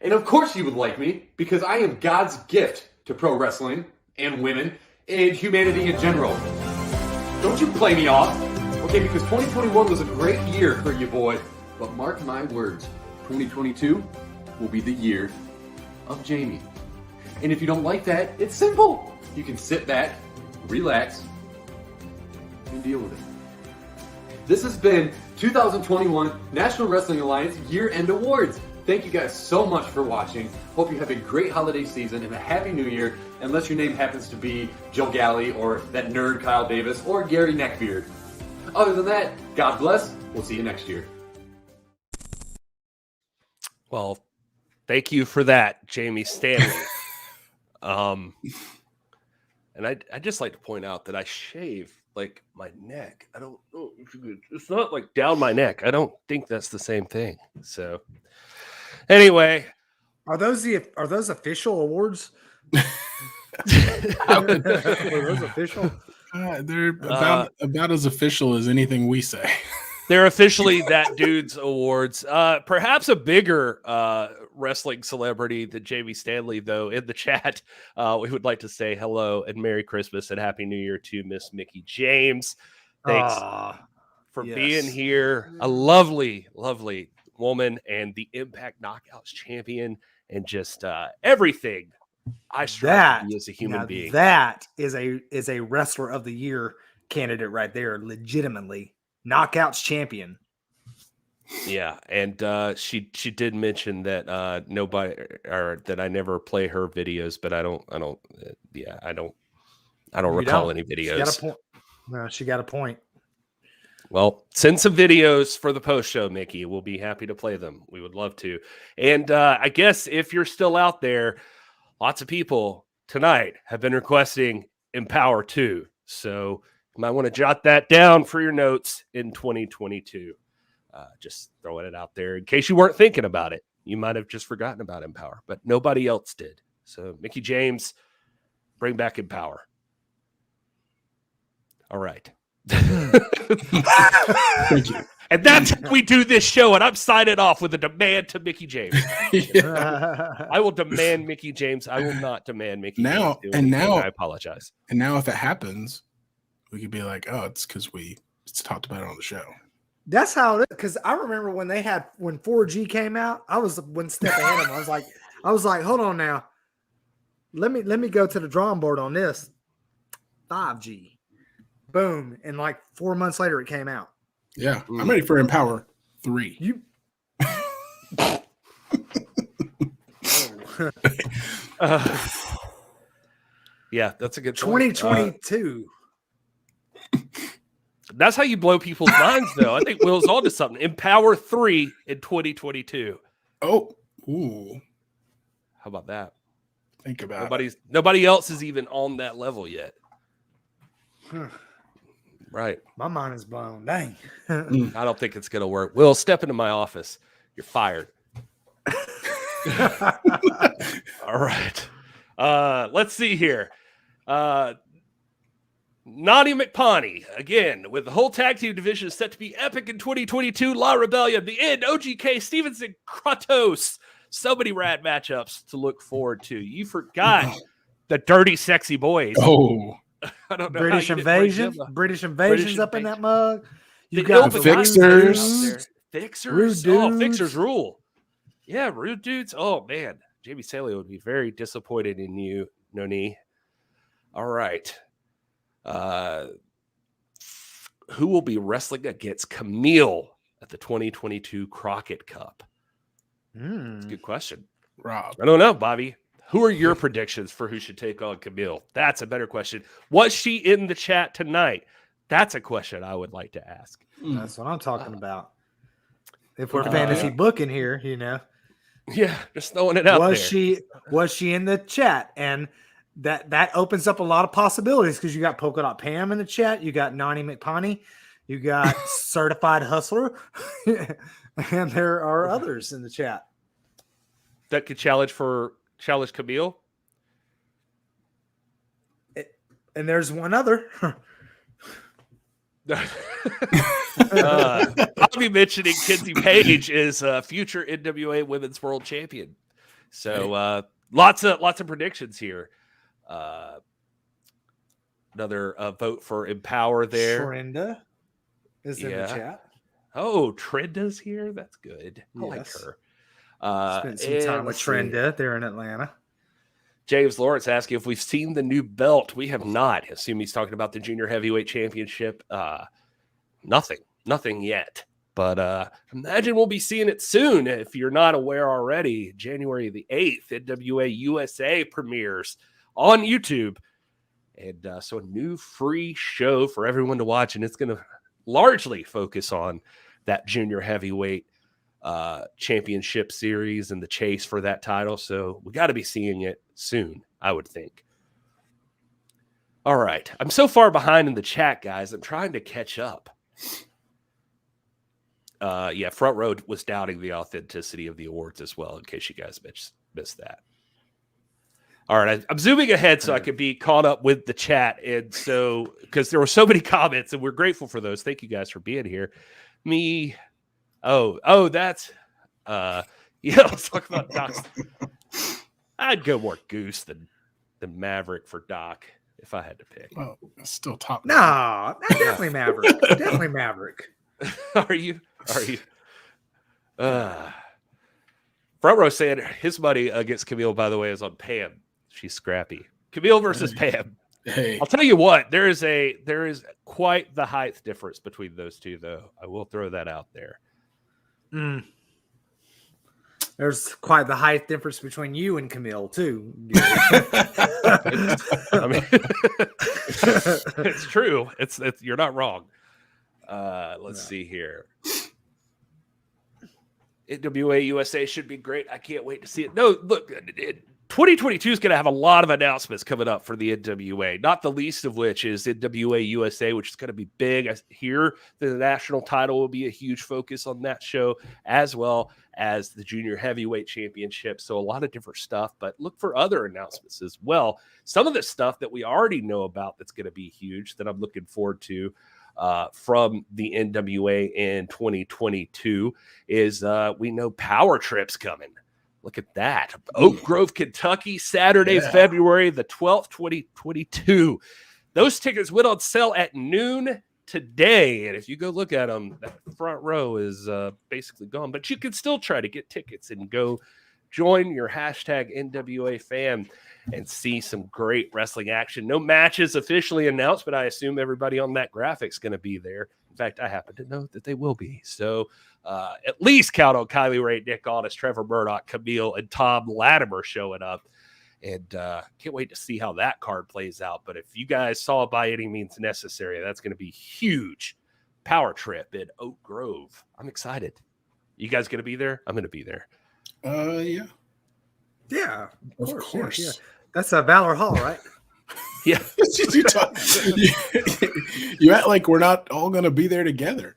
And of course you would like me, because I am God's gift to pro wrestling and women and humanity in general. Don't you play me off. Okay, because 2021 was a great year for you, boy. But mark my words, 2022 will be the year of Jamie. And if you don't like that, it's simple. You can sit back, relax, and deal with it. This has been 2021 National Wrestling Alliance Year-End Awards. Thank you guys so much for watching. Hope you have a great holiday season and a happy new year, unless your name happens to be Joe Galley or that nerd Kyle Davis or Gary Neckbeard. Other than that, God bless. We'll see you next year. Well, thank you for that, Jamie Stanley. And I just like to point out that I shave like my neck. I don't know if you could, it's not like down my neck. I don't think that's the same thing. So anyway, Are those official awards? Are those official? They're about as official as anything we say. they're officially that dude's awards. Perhaps a bigger wrestling celebrity than Jamie Stanley, though. In the chat, we would like to say hello and Merry Christmas and Happy New Year to Miss Mickie James. Thanks for being here. A lovely, lovely woman and the Impact Knockouts champion, and just everything I strive to be as a human being. That is a Wrestler of the Year candidate right there, legitimately. Knockouts champion. Yeah, and she did mention that nobody, or that I never play her videos, but I don't recall any videos. She got a point. No, she got a point. Well, send some videos for the post show, Mickey. We'll be happy to play them. We would love to. And I guess if you're still out there, lots of people tonight have been requesting Empower 2. So you might want to jot that down for your notes in 2022. Just throwing it out there in case you weren't thinking about it. You might have just forgotten about Empower, but nobody else did. So Mickie James, bring back Empower. All right. Thank you. And that's how we do this show. And I'm signing off with a demand to Mickie James. I will demand Mickie James. I will not demand Mickie now. James. And now I apologize. And now, if it happens, we could be like, "Oh, it's because it's talked about it on the show." That's how it is. Because I remember when 4G came out, I was one step ahead of them. I was like, hold on now. Let me go to the drawing board on this. 5G. Boom. And like 4 months later it came out. Yeah. I'm ready for Empower 3. Yeah, that's a good point. 2022. That's how you blow people's minds, though. I think Will's onto something. Empower 3 in 2022. Oh, ooh. How about that? Think about Nobody else is even on that level yet. Right. My mind is blown. Dang. I don't think it's going to work. Will, step into my office. You're fired. All right. Let's see here. Naughty McPawney, again, with the whole tag team division is set to be epic in 2022. La Rebellion, The End, OGK, Stevenson, Kratos. So many rad matchups to look forward to. You forgot the Dirty Sexy Boys. Oh. I don't know. British Invasion. British Invasion's up in that mug. You got the Fixers. Fixers. Oh, Fixers rule. Yeah, Rude Dudes. Oh, man. Jamie Stanley would be very disappointed in you, Noni. All right. Who will be wrestling against Camille at the 2022 Crockett Cup? That's a good question. Rob. I don't know, Bobby. Who are your predictions for who should take on Camille? That's a better question. Was she in the chat tonight? That's a question I would like to ask. That's what I'm talking about. If we're fantasy booking here, Yeah, just throwing it out there. Was she in the chat? And that opens up a lot of possibilities because you got Polka Dot Pam in the chat, you got Nani McPoney, you got Certified Hustler, and there are others in the chat that could challenge Camille. And there's one other. Bobby mentioning Kenzie Page is a future NWA Women's World Champion. So lots of predictions here. Another vote for Empower there. Trenda is in the chat. Oh, Trenda's here. That's good. I like her. Spent some time with Trenda there in Atlanta. James Lawrence asking if we've seen the new belt. We have not. I assume he's talking about the Junior Heavyweight Championship. Nothing yet. But imagine we'll be seeing it soon. If you're not aware already, January the 8th, NWA USA premieres on YouTube. And so a new free show for everyone to watch. And it's going to largely focus on that Junior Heavyweight Championship series and the chase for that title. So we got to be seeing it soon, I would think. All right. I'm so far behind in the chat, guys. I'm trying to catch up. Front Row was doubting the authenticity of the awards as well, in case you guys missed that. All right, I'm zooming ahead so I could be caught up with the chat. And so, because there were so many comments, and we're grateful for those. Thank you guys for being here. That's, let's talk about Doc's. I'd go more Goose than Maverick for Doc if I had to pick. Oh, that's still top. No, definitely Maverick. Definitely Maverick. Are you? Front Row saying his money against Camille, by the way, is on Pam. She's scrappy. Camille versus Pam. Hey. I'll tell you what, there is quite the height difference between those two, though. I will throw that out there. There's quite the height difference between you and Camille, too. It's true. It's you're not wrong. Let's see here. NWA USA should be great. I can't wait to see it. No, look, 2022 is going to have a lot of announcements coming up for the NWA, not the least of which is NWA USA, which is going to be big. I hear the national title will be a huge focus on that show, as well as the Junior Heavyweight Championship. So a lot of different stuff, but look for other announcements as well. Some of the stuff that we already know about that's going to be huge that I'm looking forward to from the NWA in 2022 is we know Power Trip's coming. Look at that. Oak Grove, Kentucky, Saturday, February the 12th, 2022. Those tickets went on sale at noon today. And if you go look at them, that front row is basically gone. But you can still try to get tickets and go join your hashtag NWA fan and see some great wrestling action. No matches officially announced, but I assume everybody on that graphic's going to be there. In fact, I happen to know that they will be. So at least count on Kylie Ray, Nick Aldis, Trevor Murdoch, Camille, and Tom Latimer showing up. And can't wait to see how that card plays out. But if you guys saw By Any Means Necessary, that's going to be huge. Power Trip in Oak Grove. I'm excited. You guys going to be there? I'm going to be there. Yeah. Yeah, Of course. Yeah. That's a Valor Hall, right? Yeah. You act like we're not all going to be there together.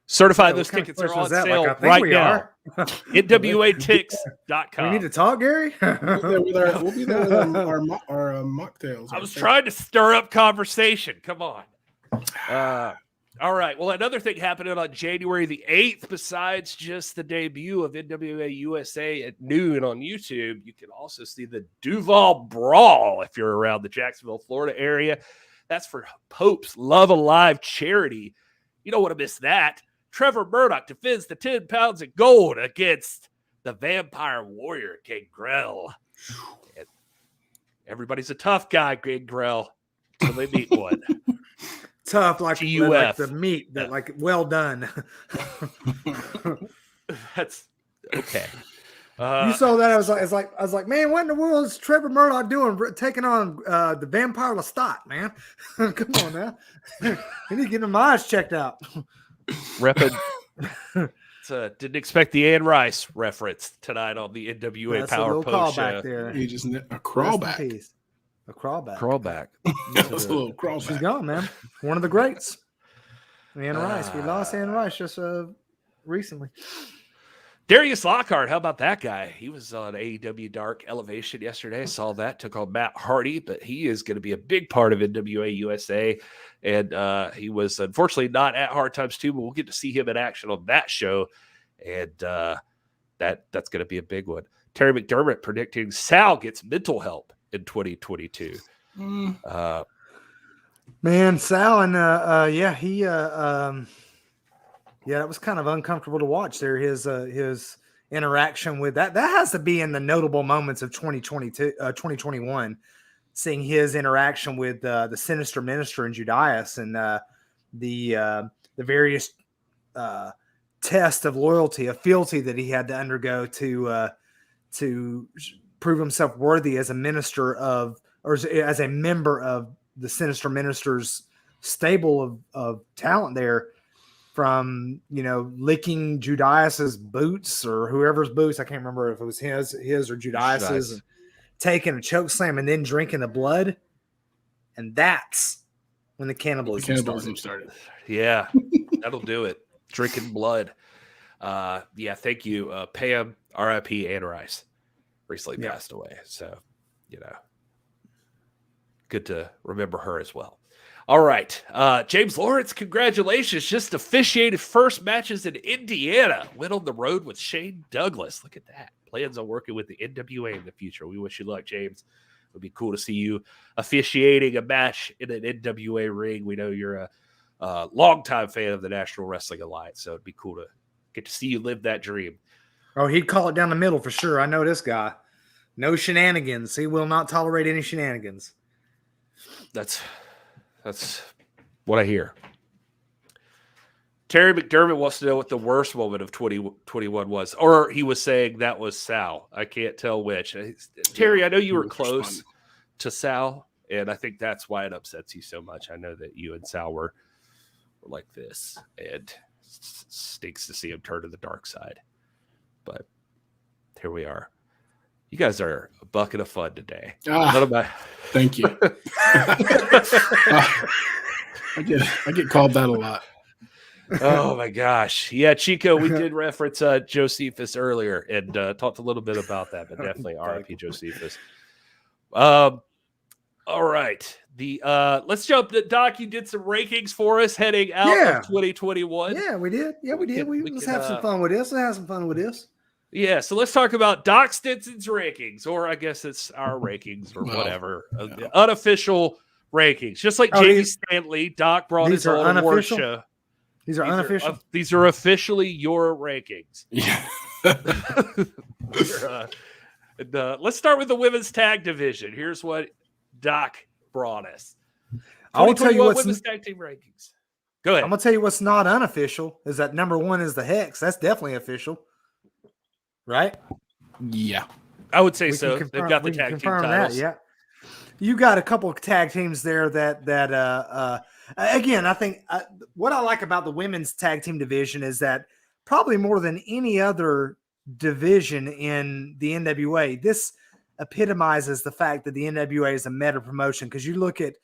Certified, those tickets are on sale right now. NWATix.com. We need to talk, Gary? We'll be there with our mocktails. I was trying to stir up conversation. Come on. All right. Well, another thing happening on January the 8th, besides just the debut of NWA USA at noon on YouTube, you can also see the Duval Brawl if you're around the Jacksonville, Florida area. That's for Pope's Love Alive charity. You don't want to miss that. Trevor Murdoch defends the 10 pounds of gold against the Vampire Warrior, Gangrel. And everybody's a tough guy, Gangrel, until they meet one. Tough, like the meat, that like well done. That's okay. You saw that? I was like, man, what in the world is Trevor Murdoch doing, taking on the Vampire Lestat, man? Come on now, he need to get his eyes checked out. Reppin'. Didn't expect the Ann Rice reference tonight on the NWA That's Power a little Post callback show. there. He just a crawlback. A crawback. Crawback. That was a little crawback. She's gone, man. One of the greats. Ann Rice. We lost Ann Rice just recently. Darius Lockhart, how about that guy? He was on AEW Dark Elevation yesterday. I saw that. Took on Matt Hardy, but he is going to be a big part of NWA USA. And he was unfortunately not at Hard Times 2, but we'll get to see him in action on that show. And that's going to be a big one. Terry McDermott predicting Sal gets mental help in 2022. Man, Sal and that was kind of uncomfortable to watch there. His interaction with that has to be in the notable moments of 2021, seeing his interaction with the Sinister Minister and Judas and the various tests of loyalty, of fealty that he had to undergo to prove himself worthy as a minister of, or as a member of the Sinister Minister's stable of talent there. From, licking Judas's boots or whoever's boots. I can't remember if it was his or Judas's. And taking a choke slam and then drinking the blood. And that's when the cannibalism started. Yeah, that'll do it. Drinking blood. Thank you. Pam, R.I.P. Ann Rice, recently passed away. So, good to remember her as well. All right. James Lawrence, congratulations. Just officiated first matches in Indiana. Went on the road with Shane Douglas. Look at that. Plans on working with the NWA in the future. We wish you luck, James. It would be cool to see you officiating a match in an NWA ring. We know you're a longtime fan of the National Wrestling Alliance, so it'd be cool to get to see you live that dream. Oh, he'd call it down the middle for sure. I know this guy. No shenanigans. He will not tolerate any shenanigans. That's what I hear. Terry McDermott wants to know what the worst moment of 2021 was. Or he was saying that was Sal. I can't tell which. Terry, I know you were close to Sal, and I think that's why it upsets you so much. I know that you and Sal were like this, and it stinks to see him turn to the dark side. But here we are. You guys are a bucket of fun today. Thank you. I get called that a lot. Oh my gosh. Yeah, Chico, we did reference Josephus earlier and talked a little bit about that, but definitely RIP Josephus. All right. Let's jump. Doc, you did some rankings for us heading out of 2021. Yeah, we did. Yeah, we did. Let's have some fun with this. Yeah, so let's talk about Doc Stinson's rankings, or I guess it's our rankings or whatever. The unofficial rankings. Just like Jamie Stanley, Doc brought his own award show. These are unofficial? These are officially your rankings. Yeah. Let's start with the women's tag division. Here's what Doc brought us. I will tell you what's women's tag team rankings. Go ahead. I'm going to tell you what's not unofficial is that number 1 is the Hex. That's definitely official. Right? Yeah. I would say so. They've got the tag team titles. Yeah. You got a couple of tag teams there that again, I think what I like about the women's tag team division is that probably more than any other division in the NWA, this epitomizes the fact that the NWA is a meta promotion, because you look at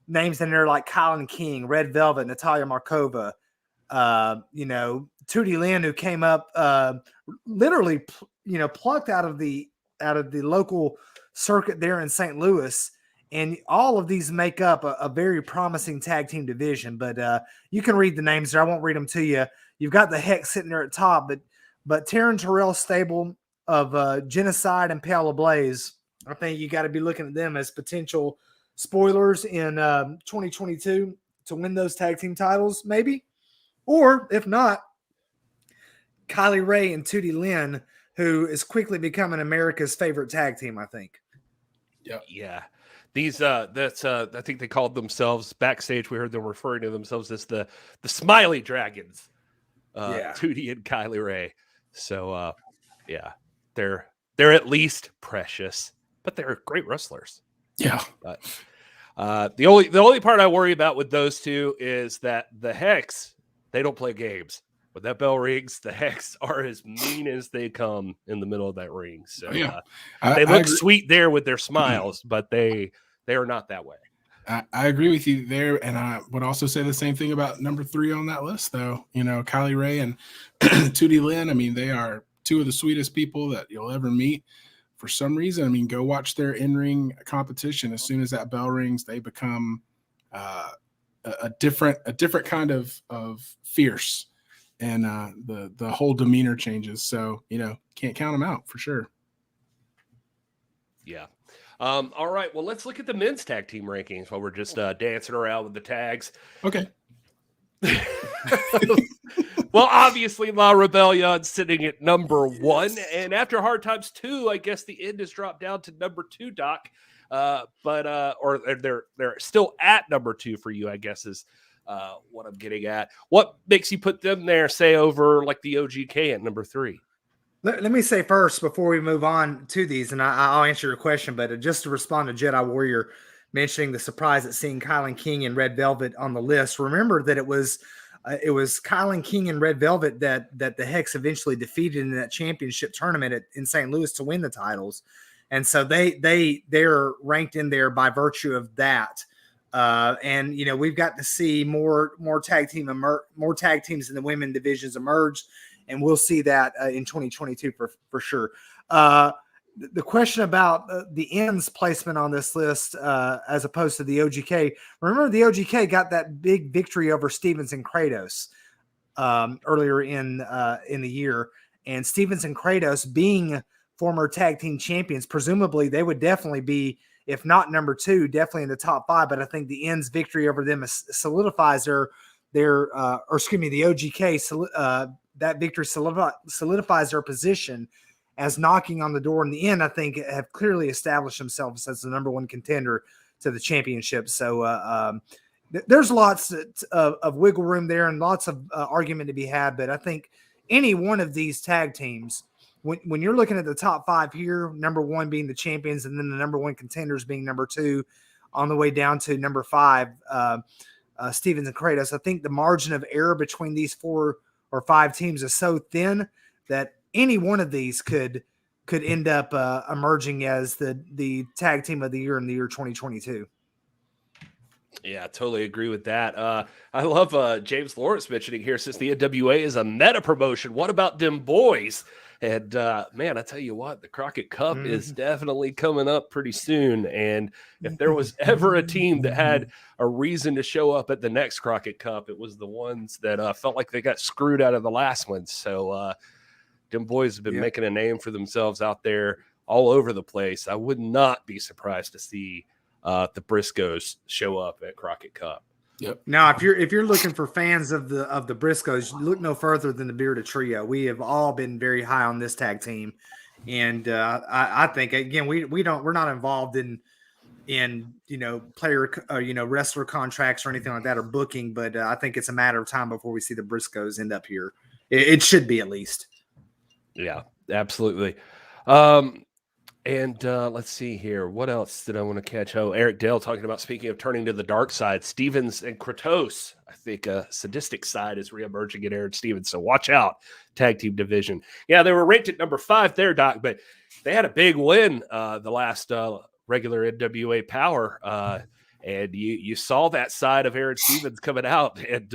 names in there like Colin King, Red Velvet, Natalia Markova, Tootie Lynn, who came up literally, plucked out of the local circuit there in St. Louis. And all of these make up a very promising tag team division. But you can read the names there. I won't read them to you. You've got the Hex sitting there at the top, but Taryn Terrell's stable of Genocide and Pale Ablaze, I think you got to be looking at them as potential spoilers in 2022 to win those tag team titles, maybe. Or if not, Kylie Ray and Tootie Lynn, who is quickly becoming America's favorite tag team, I think. Yeah. These I think they called themselves backstage. We heard them referring to themselves as the Smiley Dragons. Tootie and Kylie Ray. So They're at least precious, but they're great wrestlers. Yeah. But the only part I worry about with those two is that the Hex, they don't play games. When that bell rings, the Hex are as mean as they come in the middle of that ring. So they look sweet there with their smiles, but they are not that way. I agree with you there, and I would also say the same thing about number 3 on that list, though. You know, Kylie Ray and Tootie Lynn, I mean, they are two of the sweetest people that you'll ever meet. For some reason, I mean, go watch their in-ring competition. As soon as that bell rings, they become a different kind of fierce, and the whole demeanor changes. So, you know, can't count them out for sure. Yeah. All right. Well, let's look at the men's tag team rankings while we're just dancing around with the tags. Okay. Well, obviously, La Rebellion sitting at number 1, and after Hard Times 2, I guess the end has dropped down to number 2, Doc. Or they're still at number 2 for you, I guess, is what I'm getting at. What makes you put them there, say, over like the OGK at number 3? Let me say first before we move on to these, and I'll answer your question, but just to respond to Jedi Warrior mentioning the surprise at seeing Kylan King and Red Velvet on the list. Remember that it was Kylan King and Red Velvet that the Hex eventually defeated in that championship tournament in St. Louis to win the titles, and so they're ranked in there by virtue of that. And you know, we've got to see more tag teams in the women divisions emerge. And we'll see that in 2022 for sure. The question about the ends placement on this list as opposed to the OGK. Remember, the OGK got that big victory over Stevens and Kratos earlier in the year. And Stevens and Kratos, being former tag team champions, presumably they would definitely be, if not number 2, definitely in the top 5. But I think the ends victory over them solidifies the OGK. That victory solidifies their position as knocking on the door. In the end, I think, have clearly established themselves as the number 1 contender to the championship. So there's lots of wiggle room there and lots of argument to be had. But I think any one of these tag teams, when you're looking at the top 5 here, number 1 being the champions and then the number 1 contenders being number 2, on the way down to number 5, Stevens and Kratos, I think the margin of error between these 4 or 5 teams is so thin that any one of these could end up emerging as the tag team of the year in the year 2022. Yeah, I totally agree with that. I love James Lawrence mentioning here, since the NWA is a meta promotion, what about them boys? And man, I tell you what, the Crockett Cup is definitely coming up pretty soon. And if there was ever a team that had a reason to show up at the next Crockett Cup, it was the ones that felt like they got screwed out of the last one. So them boys have been making a name for themselves out there all over the place. I would not be surprised to see the Briscoes show up at Crockett Cup. Yep. Now, if you're looking for fans of the Briscoes, look no further than the Bearded Trio. We have all been very high on this tag team, and I think, again, we're not involved in player wrestler contracts or anything like that, or booking, but I think it's a matter of time before we see the Briscoes end up here. It should be, at least. Yeah, absolutely. And let's see here. What else did I want to catch? Oh, Eric Dale talking about, speaking of turning to the dark side, Stevens and Kratos. I think a sadistic side is reemerging in Aaron Stevens. So watch out, tag team division. Yeah, they were ranked at number 5 there, Doc, but they had a big win the last regular NWA Power. And you saw that side of Aaron Stevens coming out and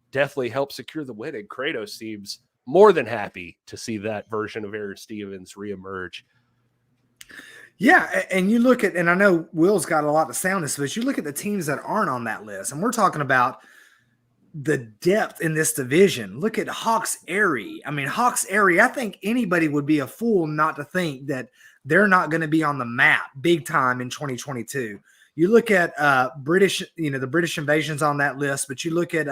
definitely helped secure the win. And Kratos seems more than happy to see that version of Aaron Stevens reemerge. Yeah, and you look at, and I know Will's got a lot to say on this, but you look at the teams that aren't on that list, and we're talking about the depth in this division. Look at Hawks Airy. I mean, Hawks Airy, I think anybody would be a fool not to think that they're not going to be on the map big time in 2022. You look at the British Invasion's on that list, but you look at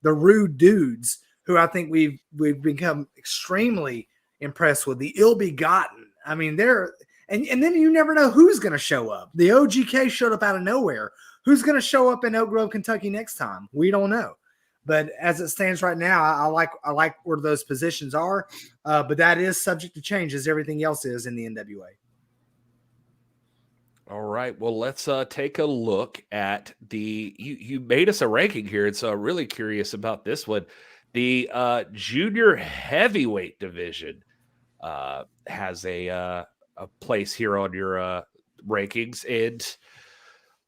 the Rude Dudes, who I think we've become extremely impressed with. The Ill Begotten. I mean, they're and then you never know who's going to show up. The OGK showed up out of nowhere. Who's going to show up in Oak Grove, Kentucky next time? We don't know. But as it stands right now, I like where those positions are. But that is subject to change, as everything else is in the NWA. All right. Well, let's take a look at you made us a ranking here, and so I'm really curious about this one. The junior heavyweight division has a place here on your rankings, and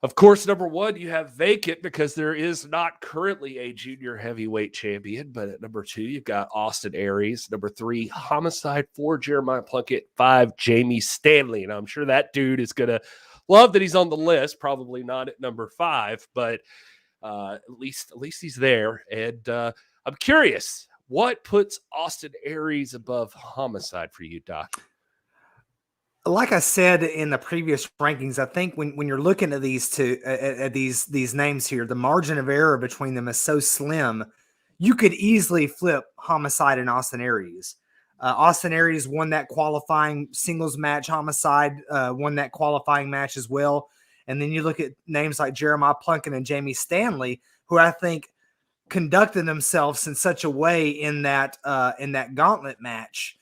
of course, number one, you have vacant because there is not currently a junior heavyweight champion. But at number two, you've got Austin Aries. Number three, Homicide. 4, Jeremiah Plunkett. 5, Jamie Stanley. And I'm sure that dude is going to love that he's on the list. Probably not at number 5, but at least he's there. And I'm curious, what puts Austin Aries above Homicide for you, Doc? Like I said in the previous rankings, I think when you're looking at these two at these names here, the margin of error between them is so slim. You could easily flip Homicide and Austin Aries. Austin Aries won that qualifying singles match. Homicide won that qualifying match as well. And then you look at names like Jeremiah Plunkett and Jamie Stanley, who I think conducted themselves in such a way in that gauntlet match.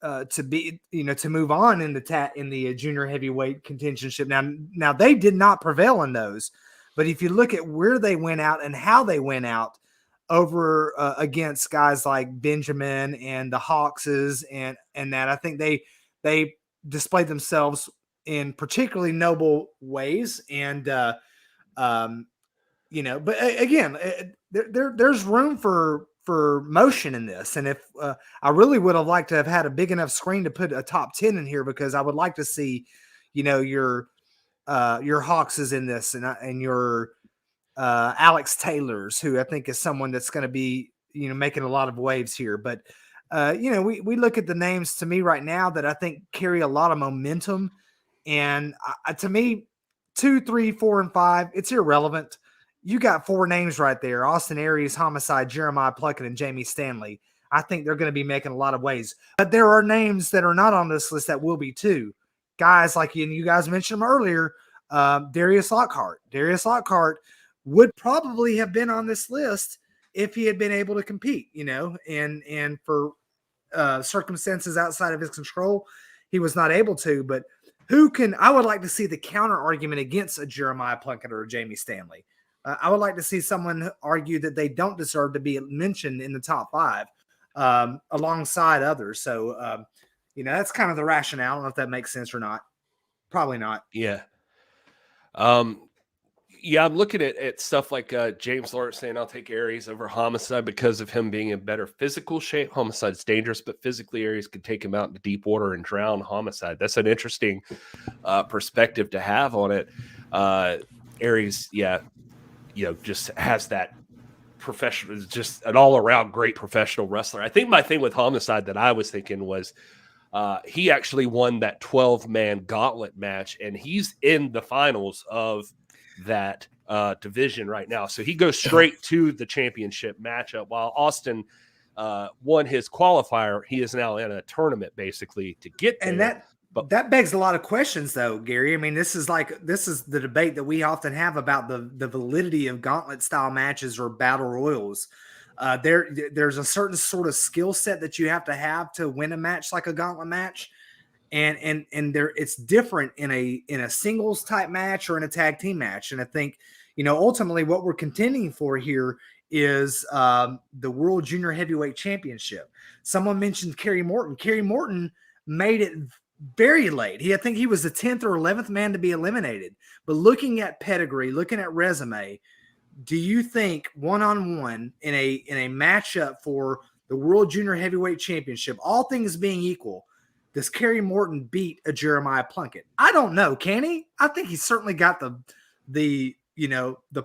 To be, to move on in the junior heavyweight contentionship. Now they did not prevail in those, but if you look at where they went out and how they went out over against guys like Benjamin and the Hawkses and that, I think they displayed themselves in particularly noble ways. And, but again, there's room for motion in this. And if I really would have liked to have had a big enough screen to put a top 10 in here, because I would like to see, your Hawkses in this and your Alex Taylor's, who I think is someone that's going to be, making a lot of waves here. But, we look at the names to me right now that I think carry a lot of momentum. And to me, 2, 3, 4, and 5, it's irrelevant. You got 4 names right there: Austin Aries, Homicide, Jeremiah Plunkett, and Jamie Stanley. I think they're going to be making a lot of waves. But there are names that are not on this list that will be too. Guys like you guys mentioned them earlier, Darius Lockhart. Darius Lockhart would probably have been on this list if he had been able to compete, and for circumstances outside of his control, he was not able to. But I would like to see the counter argument against a Jeremiah Plunkett or a Jamie Stanley. I would like to see someone argue that they don't deserve to be mentioned in the top 5 alongside others. So, that's kind of the rationale. I don't know if that makes sense or not. Probably not. Yeah. I'm looking at stuff like James Lawrence saying I'll take Aries over Homicide because of him being in better physical shape. Homicide's dangerous, but physically Aries could take him out into deep water and drown Homicide. That's an interesting perspective to have on it. Aries, just has that professional, just an all-around great professional wrestler. I think my thing with Homicide that I was thinking was he actually won that 12-man gauntlet match, and he's in the finals of that division right now. So he goes straight to the championship matchup, while Austin won his qualifier. He is now in a tournament basically to get there. And that begs a lot of questions, though, Gary. I mean, this is the debate that we often have about the validity of gauntlet style matches or battle royals. There's a certain sort of skill set that you have to win a match like a gauntlet match, and there it's different in a singles type match or in a tag team match. And I think ultimately what we're contending for here is the World Junior Heavyweight Championship. Someone mentioned Kerry Morton. Kerry Morton made it very late. I think he was the 10th or 11th man to be eliminated. But looking at pedigree, looking at resume, do you think one-on-one in a matchup for the World Junior Heavyweight Championship, all things being equal, does Kerry Morton beat a Jeremiah Plunkett? I don't know. Can he? I think he's certainly got the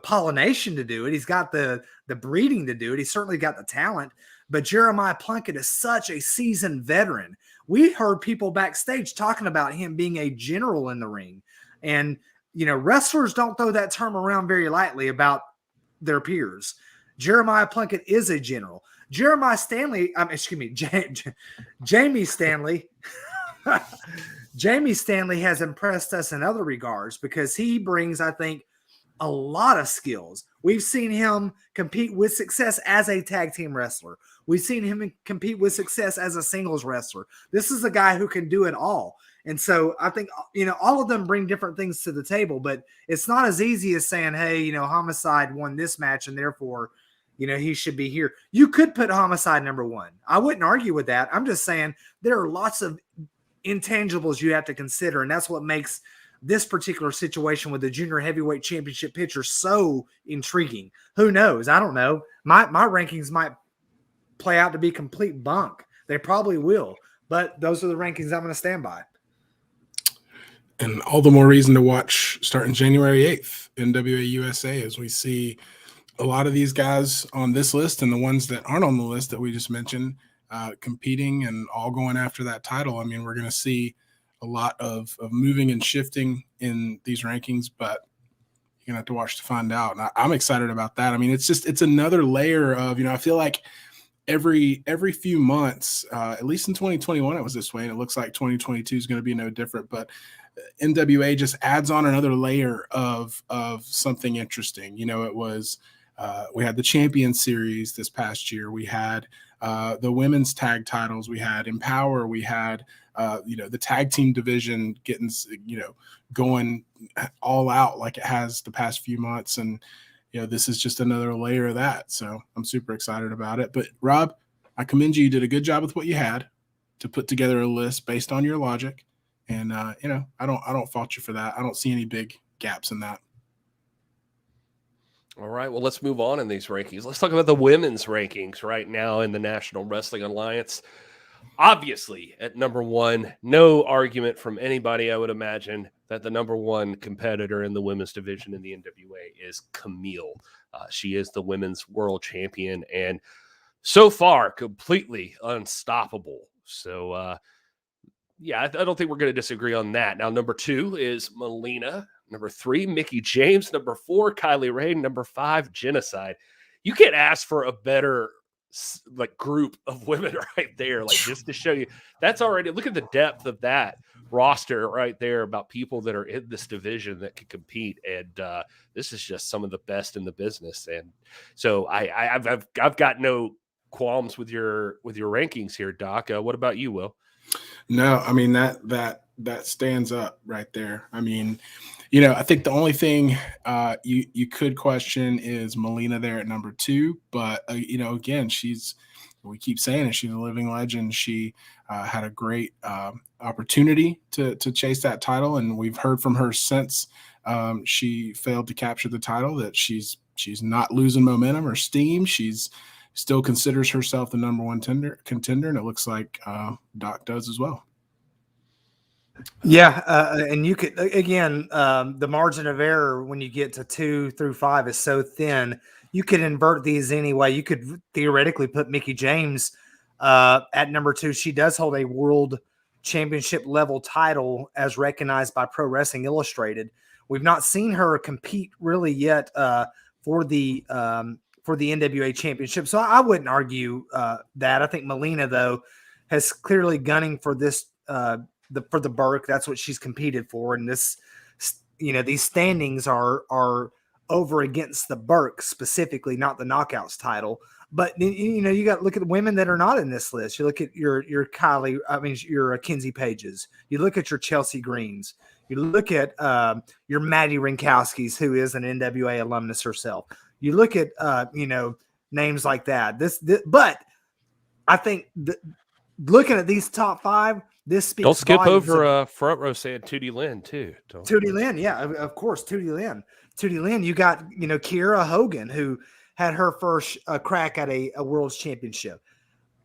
pollination to do it. He's got the breeding to do it. He's certainly got the talent. But Jeremiah Plunkett is such a seasoned veteran. We heard people backstage talking about him being a general in the ring. And, wrestlers don't throw that term around very lightly about their peers. Jeremiah Plunkett is a general. Jamie Stanley. Jamie Stanley has impressed us in other regards because he brings, I think, a lot of skills. We've seen him compete with success as a tag team wrestler. We've seen him compete with success as a singles wrestler. This is a guy who can do it all. And so I think, all of them bring different things to the table, but it's not as easy as saying, hey, Homicide won this match and therefore, he should be here. You could put Homicide number one. I wouldn't argue with that. I'm just saying there are lots of intangibles you have to consider, and that's what makes this particular situation with the junior heavyweight championship picture so intriguing. Who knows? I don't know. My rankings might play out to be complete bunk. They probably will, but those are the rankings I'm going to stand by. And all the more reason to watch starting January 8th, NWA USA, as we see a lot of these guys on this list and the ones that aren't on the list that we just mentioned competing and all going after that title. I mean, we're going to see a lot of moving and shifting in these rankings, but you're going to have to watch to find out. And I'm excited about that. I mean, it's another layer of, I feel like every few months, at least in 2021, it was this way. And it looks like 2022 is going to be no different, but NWA just adds on another layer of something interesting. It was, we had the Champion Series this past year. We had the women's tag titles. We had Empower. We had, the tag team division getting, going all out like it has the past few months. And, this is just another layer of that. So I'm super excited about it. But Rob, I commend you. You did a good job with what you had to put together a list based on your logic. And, I don't fault you for that. I don't see any big gaps in that. All right, well, let's move on in these rankings. Let's talk about the women's rankings right now in the National Wrestling Alliance. Obviously, at number one, no argument from anybody, I would imagine, that the number one competitor in the women's division in the NWA is Camille. She is the women's world champion and so far completely unstoppable. So, I don't think we're going to disagree on that. Now, number two is Melina. Number three, Mickie James. Number four, Kylie Ray. Number five, Genocide. You can't ask for a better group of women right there. Just to show you, that's already, look at the depth of that roster right there about people that are in this division that can compete. And this is just some of the best in the business. And so I've got no qualms with your rankings here, Doc. What about you, Will? No, I mean, that stands up right there. I mean, I think the only thing you could question is Melina there at number two. But, again, we keep saying it, she's a living legend. She had a great opportunity to chase that title. And we've heard from her since she failed to capture the title that she's not losing momentum or steam. She's still considers herself the number one contender, and it looks like Doc does as well. Yeah, and you could, again, the margin of error when you get to 2 through 5 is so thin. You could invert these anyway. You could theoretically put Mickie James at number 2. She does hold a world championship level title as recognized by Pro Wrestling Illustrated. We've not seen her compete really yet for the NWA championship. So I wouldn't argue that. I think Melina, though, has clearly gunning for this, for the Burke. That's what she's competed for. And this, these standings are over against the Burke specifically, not the Knockouts title. But, you got to look at the women that are not in this list. You look at your Kylie, your Kinsey Pages. You look at your Chelsea Greens. You look at your Maddie Rinkowski's, who is an NWA alumnus herself. You look at, names like that. But I think looking at these top 5, this speaks. Don't skip over front row saying Tootie Lynn too. Tootie Lynn, yeah, of course, Tootie Lynn. Tootie Lynn, you got Kiera Hogan, who had her first crack at a world's championship.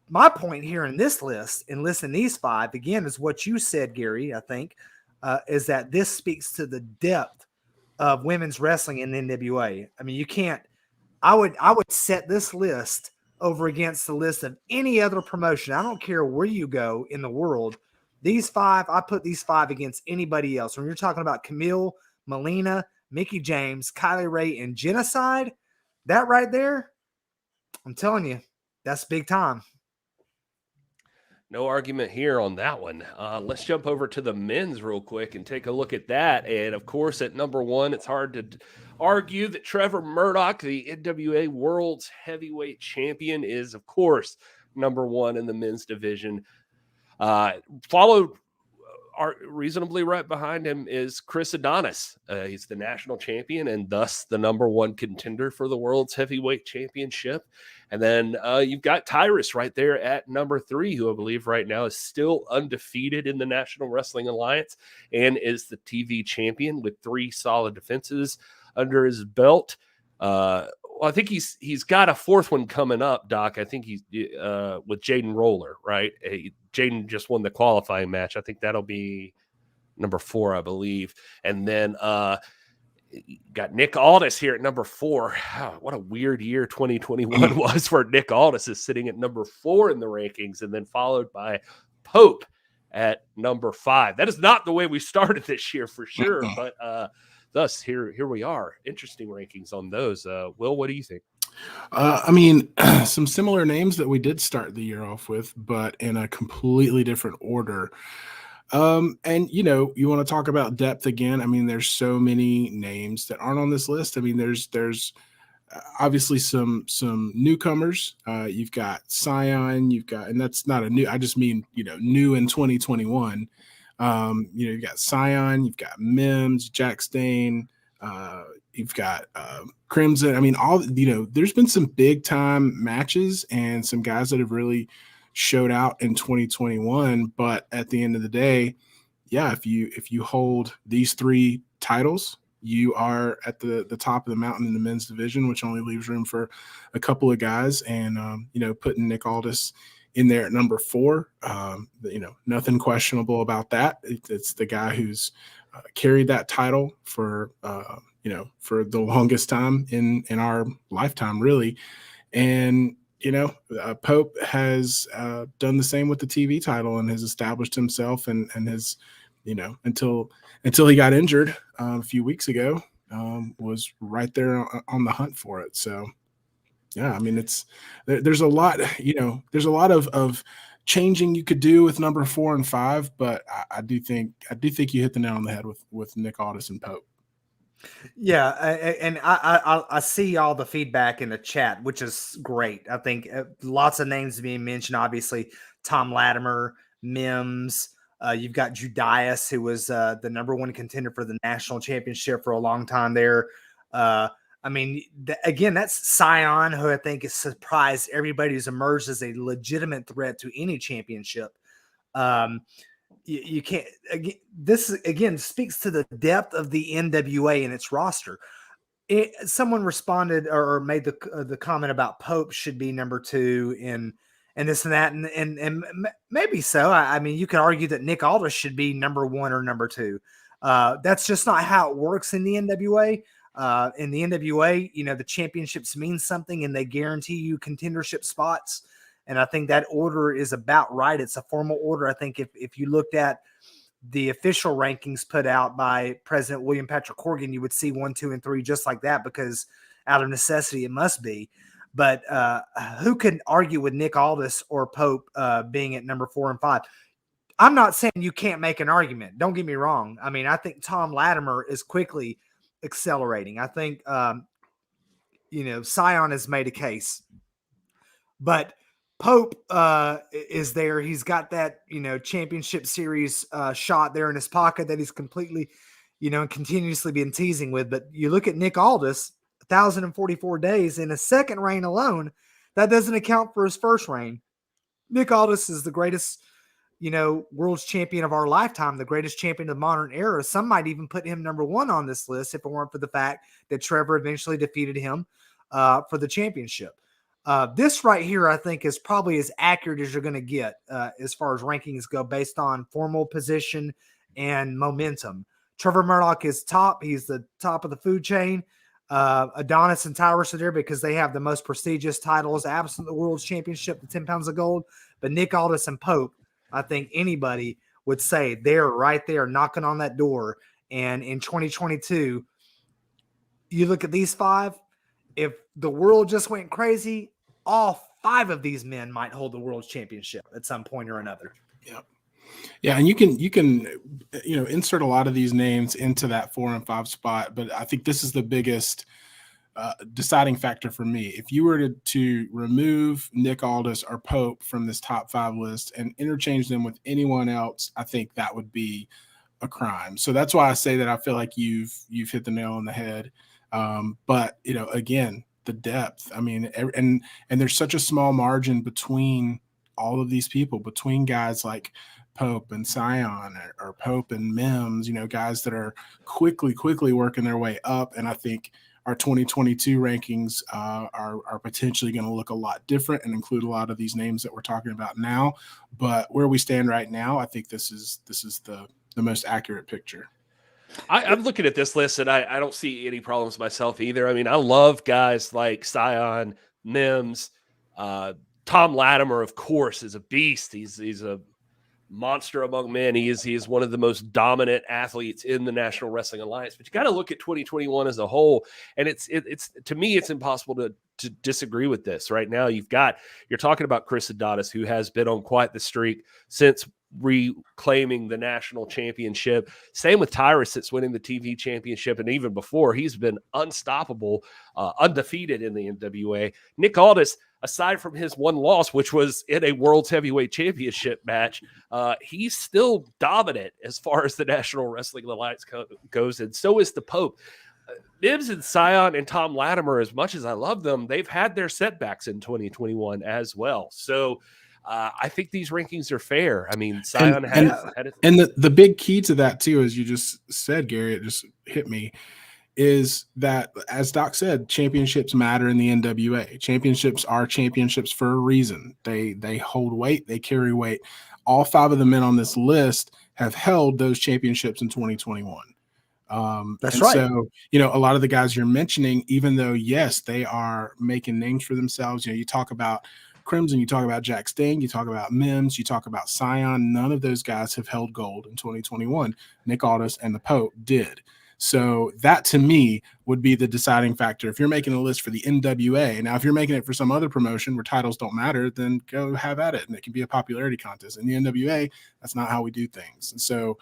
My point here in this list, and listen, these 5 again is what you said, Gary. I think is that this speaks to the depth of women's wrestling in the NWA. I mean, you can't. I would set this list over against the list of any other promotion. I don't care where you go in the world. These 5, I put these 5 against anybody else. When you're talking about Camille, Melina, Mickie James, Kylie Ray, and Genocide, that right there, I'm telling you, that's big time. No argument here on that one. Let's jump over to the men's real quick and take a look at that. And of course, at number one, it's hard to argue that Trevor Murdoch, the NWA World's Heavyweight Champion, is, of course, number one in the men's division. Followed reasonably right behind him is Chris Adonis. He's the national champion and thus the number one contender for the World's Heavyweight Championship. And then you've got Tyrus right there at number 3, who I believe right now is still undefeated in the National Wrestling Alliance and is the TV champion with 3 solid defenses under his belt. Well, I think he's got a 4th one coming up, Doc. I think he's with Jaden Roller, right? Jaden just won the qualifying match. I think that'll be number 4, I believe. And then got Nick Aldis here at number 4. What a weird year 2021 was for Nick Aldis, is sitting at number 4 in the rankings, and then followed by Pope at number 5. That is not the way we started this year for sure, but thus here we are. Interesting rankings on those. Will, what do you think? I mean, some similar names that we did start the year off with, but in a completely different order. And you know, you want to talk about depth again. I mean, there's so many names that aren't on this list. I mean, there's obviously some newcomers. You've got Scion, you've got, and that's not a new, I just mean, you know, new in 2021. You know, you've got Scion, you've got Mims, Jack Stain, you've got Crimson. I mean, all, you know, there's been some big time matches and some guys that have really showed out in 2021. But at the end of the day, yeah, if you hold these 3 titles, you are at the top of the mountain in the men's division, which only leaves room for a couple of guys. And you know, putting Nick Aldis in there at number 4, you know, nothing questionable about that. It's the guy who's carried that title for you know, for the longest time in our lifetime, really. And you know, Pope has done the same with the TV title and has established himself and has, you know, until he got injured a few weeks ago, was right there on the hunt for it. So, yeah, I mean, there's a lot, you know, there's a lot of changing you could do with number 4 and 5, but I do think you hit the nail on the head with Nick Aldis and Pope. Yeah, and I see all the feedback in the chat, which is great. I think lots of names being mentioned. Obviously, Tom Latimer, Mims. You've got Judias, who was the number 1 contender for the national championship for a long time there. I mean, again, that's Scion, who I think has surprised everybody, who's emerged as a legitimate threat to any championship. You can't, this again speaks to the depth of the NWA and its roster. Someone responded or made the comment about Pope should be number 2 and this and that. And maybe so. I mean, you could argue that Nick Aldis should be number 1 or number 2. That's just not how it works in the NWA. In the NWA, you know, the championships mean something and they guarantee you contendership spots. And I think that order is about right. It's a formal order. I think if you looked at the official rankings put out by President William Patrick Corgan, you would see 1, 2, and 3 just like that, because out of necessity it must be. But who can argue with Nick Aldis or Pope being at number 4 and 5? I'm not saying you can't make an argument. Don't get me wrong. I mean, I think Tom Latimer is quickly accelerating. I think, you know, Scion has made a case. But Pope is there. He's got that, you know, championship series shot there in his pocket that he's completely, you know, and continuously been teasing with. But you look at Nick Aldis, 1,044 days in a second reign alone. That doesn't account for his first reign. Nick Aldis is the greatest, you know, world's champion of our lifetime, the greatest champion of the modern era. Some might even put him number 1 on this list if it weren't for the fact that Trevor eventually defeated him for the championship. This right here, I think, is probably as accurate as you're going to get as far as rankings go, based on formal position and momentum. Trevor Murdoch is top. He's the top of the food chain. Adonis and Tyrus are there because they have the most prestigious titles, absent the World's Championship, the 10 pounds of gold. But Nick Aldis and Pope, I think anybody would say they're right there knocking on that door. And in 2022, you look at these 5, if the world just went crazy, all 5 of these men might hold the world championship at some point or another. Yeah. Yeah, and you can insert a lot of these names into that 4 and 5 spot, but I think this is the biggest deciding factor for me. If you were to remove Nick Aldis or Pope from this top 5 list and interchange them with anyone else, I think that would be a crime. So that's why I say that I feel like you've hit the nail on the head. But again, the depth. I mean, and there's such a small margin between all of these people, between guys like Pope and Scion or Pope and Mims, guys that are quickly working their way up. And I think our 2022 rankings are potentially going to look a lot different and include a lot of these names that we're talking about now. But where we stand right now, I think this is the most accurate picture. I'm looking at this list and I don't see any problems myself either. I mean, I love guys like Scion, Mims, Tom Latimer, of course, is a beast. He's a monster among men. He is one of the most dominant athletes in the National Wrestling Alliance. But you got to look at 2021 as a whole, and it's to me, it's impossible to disagree with this right now. You're talking about Chris Adonis, who has been on quite the streak since reclaiming the national championship. Same with Tyrus since winning the TV championship, and even before, he's been unstoppable, undefeated in the NWA. Nick Aldis, aside from his one loss, which was in a World's Heavyweight Championship match, he's still dominant as far as the National Wrestling Alliance goes, and so is the Pope. Mims and Scion and Tom Latimer, as much as I love them, they've had their setbacks in 2021 as well. So I think these rankings are fair. I mean, Scion had it. And the big key to that, too, as you just said, Gary, it just hit me, is that, as Doc said, championships matter in the NWA. Championships are championships for a reason. They hold weight. They carry weight. All 5 of the men on this list have held those championships in 2021. That's right. So, a lot of the guys you're mentioning, even though, yes, they are making names for themselves, you talk about Crimson, you talk about Jack Sting, you talk about Mims, you talk about Scion. None of those guys have held gold in 2021. Nick Aldis and the Pope did. So that, to me, would be the deciding factor. If you're making a list for the NWA, now if you're making it for some other promotion where titles don't matter, then go have at it, and it can be a popularity contest. In the NWA, that's not how we do things. And so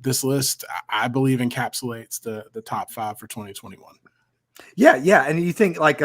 this list, I believe, encapsulates the top 5 for 2021. Yeah, and you think like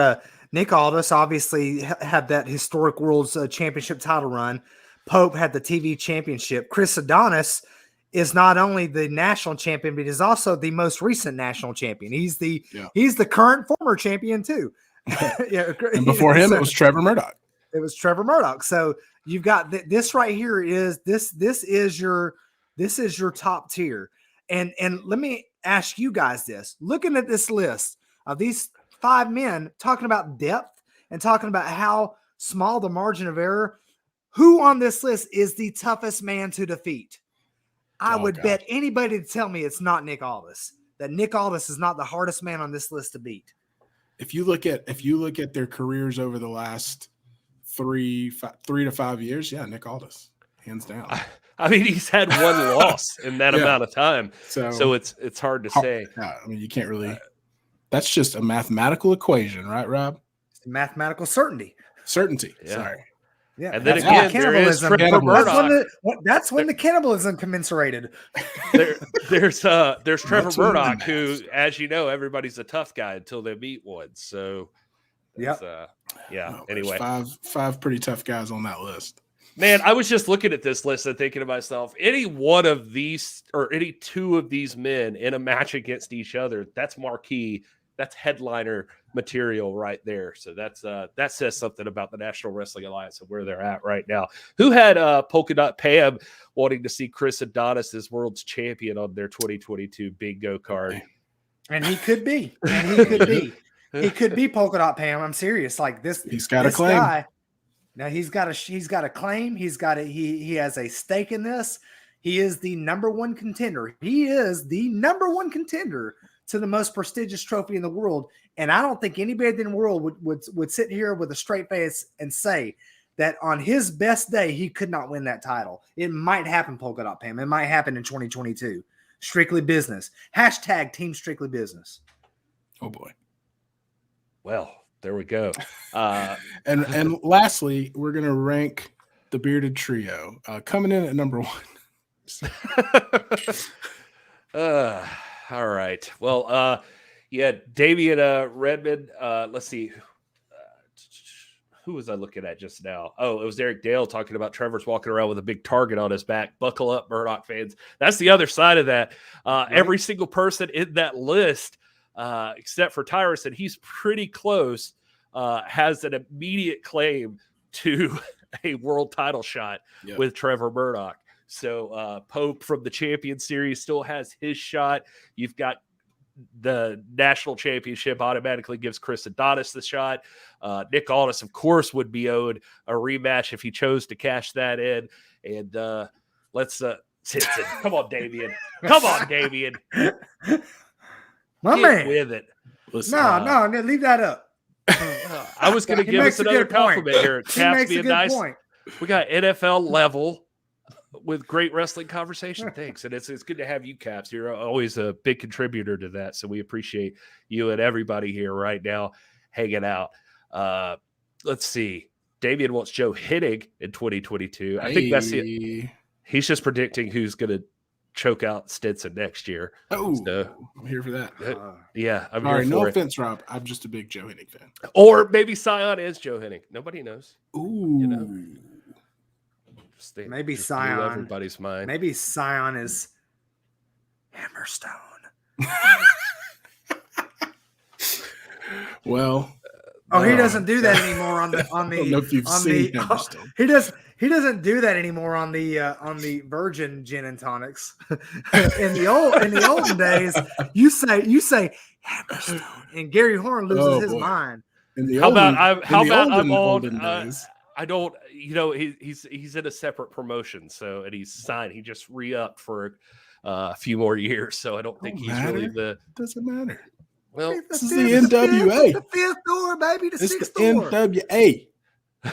Nick Aldis obviously had that historic World's Championship title run. Pope had the TV championship. Chris Adonis is not only the national champion, but he's also the most recent national champion. He's the current former champion too. And before him, it was Trevor Murdoch. It was Trevor Murdoch. So you've got this right here is this is your top tier. And let me ask you guys this. Looking at this list of these 5 men, talking about depth and talking about how small the margin of error, who on this list is the toughest man to defeat? I would bet anybody to tell me it's not Nick Aldis, that Nick Aldis is not the hardest man on this list to beat. If you look at their careers over the last 3 to 5 years, yeah, Nick Aldis, hands down. I mean, he's had one loss in that amount of time, so it's hard to say. I mean, you can't really. That's just a mathematical equation, right, Rob? It's mathematical certainty. Certainty. Yeah. Sorry. Yeah, and then again, there is Trevor Murdoch. That's when the cannibalism commensurated. There's Trevor Murdoch, who, as you know, everybody's a tough guy until they meet one. So, Anyway, five pretty tough guys on that list. Man, I was just looking at this list and thinking to myself, any one of these or any 2 of these men in a match against each other, that's marquee. That's headliner material right there. So that says something about the National Wrestling Alliance and where they're at right now. Who had Polka Dot Pam wanting to see Chris Adonis as world's champion on their 2022 bingo card? And he could be. He could be Polka Dot Pam. I'm serious. Like this. He's got a claim. Guy, now he's got a claim. He has a stake in this. He is the number 1 contender. He is the number 1 contender to the most prestigious trophy in the world. And I don't think anybody in the world would sit here with a straight face and say that on his best day, he could not win that title. It might happen, Polka Dot Pam. It might happen in 2022. Strictly business. # Team Strictly Business. Oh boy. Well, there we go. And lastly, we're gonna rank the bearded trio coming in at number 1. All right. Well, yeah, Damian Redmond. Let's see. Who was I looking at just now? Oh, it was Eric Dale talking about Trevor's walking around with a big target on his back. Buckle up, Murdoch fans. That's the other side of that. Right. Every single person in that list, except for Tyrus, and he's pretty close, has an immediate claim to a world title shot with Trevor Murdoch. So Pope from the Champion Series still has his shot. You've got the national championship automatically gives Chris Adonis the shot. Nick Aldis, of course, would be owed a rematch if he chose to cash that in. And let's come on, Damian. Come on, Damian. My Get man. with it. Listen, No, leave that up. I was going to give us another compliment here. Caps being nice. Point. We got NFL level with great wrestling conversation. Thanks. And it's good to have you, Caps. You're always a big contributor to that. So we appreciate you and everybody here right now hanging out. Let's see. Damian wants Joe Hennig in 2022. I think that's it. He's just predicting who's going to choke out Stinson next year. Oh, so, I'm here for that. Yeah. I'm all here right, for no it. offense, Rob. I'm just a big Joe Hennig fan. Or maybe Scion is Joe Hennig. Nobody knows. Ooh. You know? Maybe just Scion. blew everybody's mind. Maybe Scion is Hammerstone. Well, he doesn't do that anymore on the I don't know if you've seen Hammerstone. He doesn't do that anymore on the virgin gin and tonics. in the olden days, you say Hammerstone, and Gary Horn loses his mind. How about I'm on? I don't. You know, he's in a separate promotion, and he's signed. He just re-upped for a few more years, so I don't think he's really the. Doesn't matter. Well, this is the NWA. The fifth door, baby. The it's sixth the door. NWA.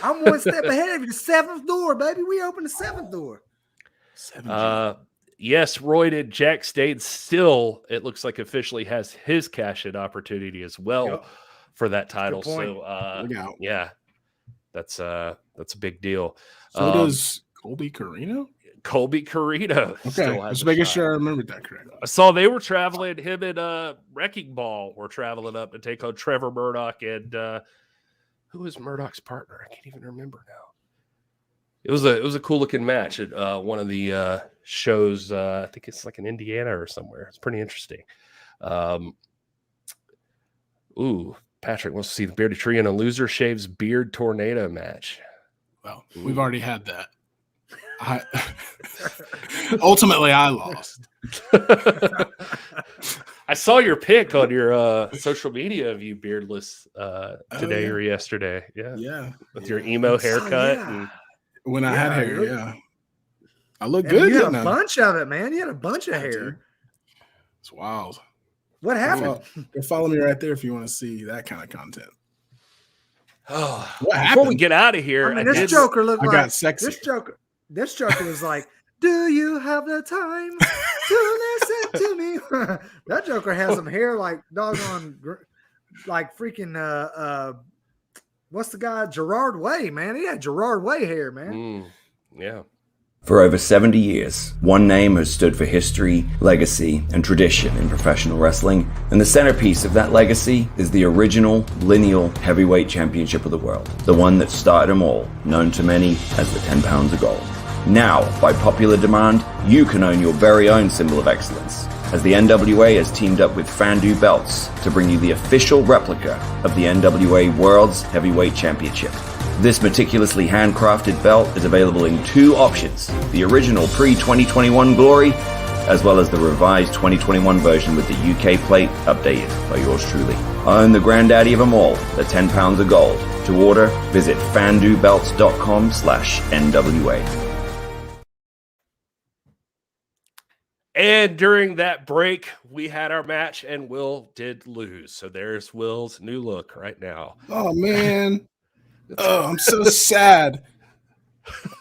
I'm one step ahead of you. The seventh door, baby. We open the seventh door. Yes, Royded Jack Stade still, it looks like officially has his cash-in opportunity as well for that title. So yeah, that's a big deal. So does Colby Carino? Colby Carino. Okay, just making sure I remembered that correctly. I saw they were traveling. Him and Wrecking Ball were traveling up to take on Trevor Murdoch and who is Murdoch's partner? I can't even remember now. It was a cool looking match at one of the shows. I think it's like in Indiana or somewhere. It's pretty interesting. Patrick wants to see the bearded tree in a loser shaves beard tornado match. Well, we've already had that. Ultimately, I lost. I saw your pic on your social media of you beardless today or yesterday. Yeah. With your emo haircut. And when I had hair, I look good. You had a bunch of it, man. You had a bunch of hair. It's wild. What happened? Follow me right there if you want to see that kind of content. Oh, before we get out of here, I mean, this Joker looked like got sexy. This Joker was like, "Do you have the time to listen to me?" That Joker has some hair like doggone, like freaking what's the guy? Gerard Way, man. He had Gerard Way hair, man. Yeah. For over 70 years, one name has stood for history, legacy, and tradition in professional wrestling, and the centerpiece of that legacy is the original lineal heavyweight championship of the world, the one that started them all, known to many as the 10 pounds of gold. Now, by popular demand, you can own your very own symbol of excellence, as the NWA has teamed up with Fandu Belts to bring you the official replica of the NWA World's Heavyweight Championship. This meticulously handcrafted belt is available in two options, the original pre-2021 Glory, as well as the revised 2021 version with the UK plate updated by yours truly. Own the granddaddy of them all, the 10 pounds of gold. To order, visit fandubelts.com/NWA. And during that break, we had our match, and Will did lose. So there's Will's new look right now. Oh, man. Oh, I'm so sad.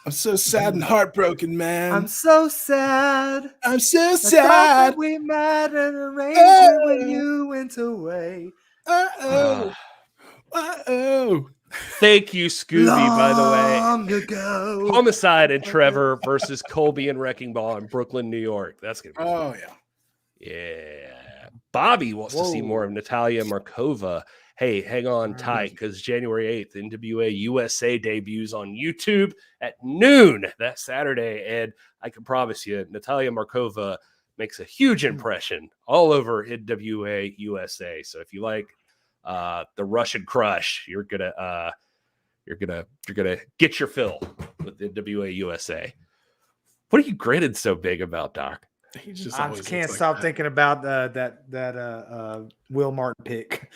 I'm so sad and heartbroken, man. I'm so sad. I'm so I sad. thought that we met an arrangement when you went away. Uh-oh. Thank you, Scooby, by the way. Long ago. Homicide and Trevor versus Colby and Wrecking Ball in Brooklyn, New York. That's going to be Oh, yeah. Yeah. Bobby wants to see more of Natalia Markova. Hey, hang on tight because January 8th, NWA USA debuts on YouTube at noon that Saturday. And I can promise you, Natalia Markova makes a huge impression all over NWA USA. So if you like the Russian crush, you're gonna get your fill with NWA USA. What are you grinning so big about, Doc? I just can't stop thinking about that Will Martin pick.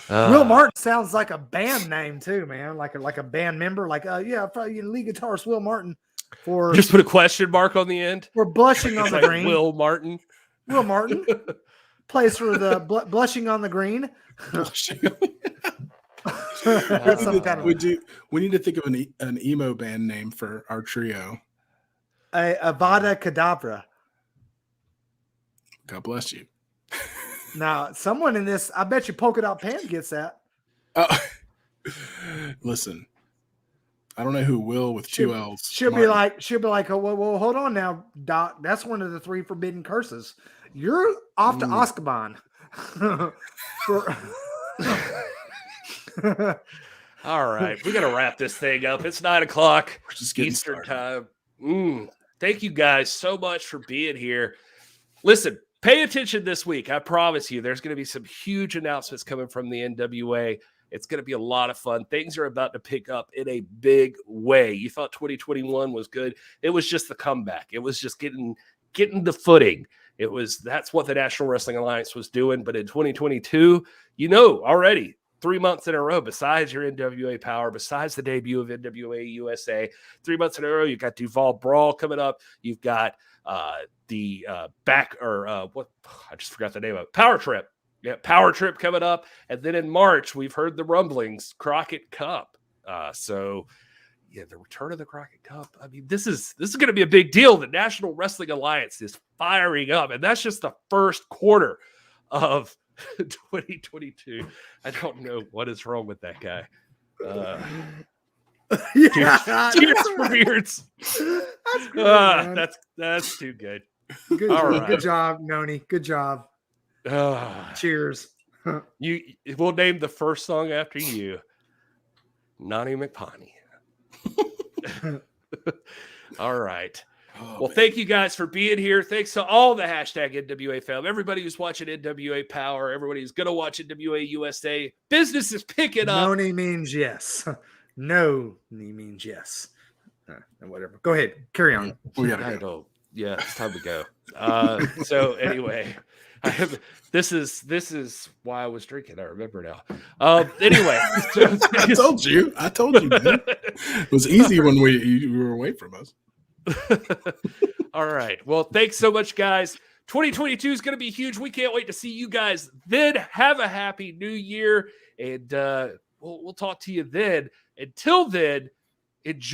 Will Martin sounds like a band name too, man. Like a band member. Like probably lead guitarist Will Martin. For just put a question mark on the end. We're blushing on the green. Will Martin. Will Martin plays for the blushing on the green. We need to think of an emo band name for our trio. Avada Kedavra. God bless you. Now, someone in this, I bet you Polka Dot Pan gets that. Listen, I don't know who will with two L's. She'll be like, oh, well, hold on now, Doc. That's one of the 3 forbidden curses. You're off to Azkaban. All right, we got to wrap this thing up. It's 9:00 Eastern time. Thank you guys so much for being here. Listen, pay attention this week. I promise you, there's going to be some huge announcements coming from the NWA. It's going to be a lot of fun. Things are about to pick up in a big way. You thought 2021 was good. It was just the comeback. It was just getting the footing. That's what the National Wrestling Alliance was doing. But in 2022, already 3 months in a row, besides your NWA Power, besides the debut of NWA USA, 3 months in a row, you've got Duval Brawl coming up. You've got I just forgot the name of it. Power Trip. Yeah, Power Trip coming up. And then in March, we've heard the rumblings, Crockett Cup. The return of the Crockett Cup. I mean, this is going to be a big deal. The National Wrestling Alliance is firing up, and that's just the first quarter of 2022. I don't know what is wrong with that guy. Cheers for beards. That's too good. Good job, Noni. Good job. Cheers. We'll name the first song after you, Nani McPani. All right. Thank you guys for being here. Thanks to all the hashtag NWA fam, everybody who's watching NWA Power, everybody who's going to watch NWA USA. Business is picking up. Noni means yes. No, means yes. Whatever. Go ahead. Carry on. We gotta go. Yeah, it's time to go. So anyway, this is why I was drinking. I remember now. Anyway, I told you, man. It was easy when you were away from us. All right. Well, thanks so much, guys. 2022 is going to be huge. We can't wait to see you guys then. Have a happy new year, and we'll talk to you then. Until then, enjoy.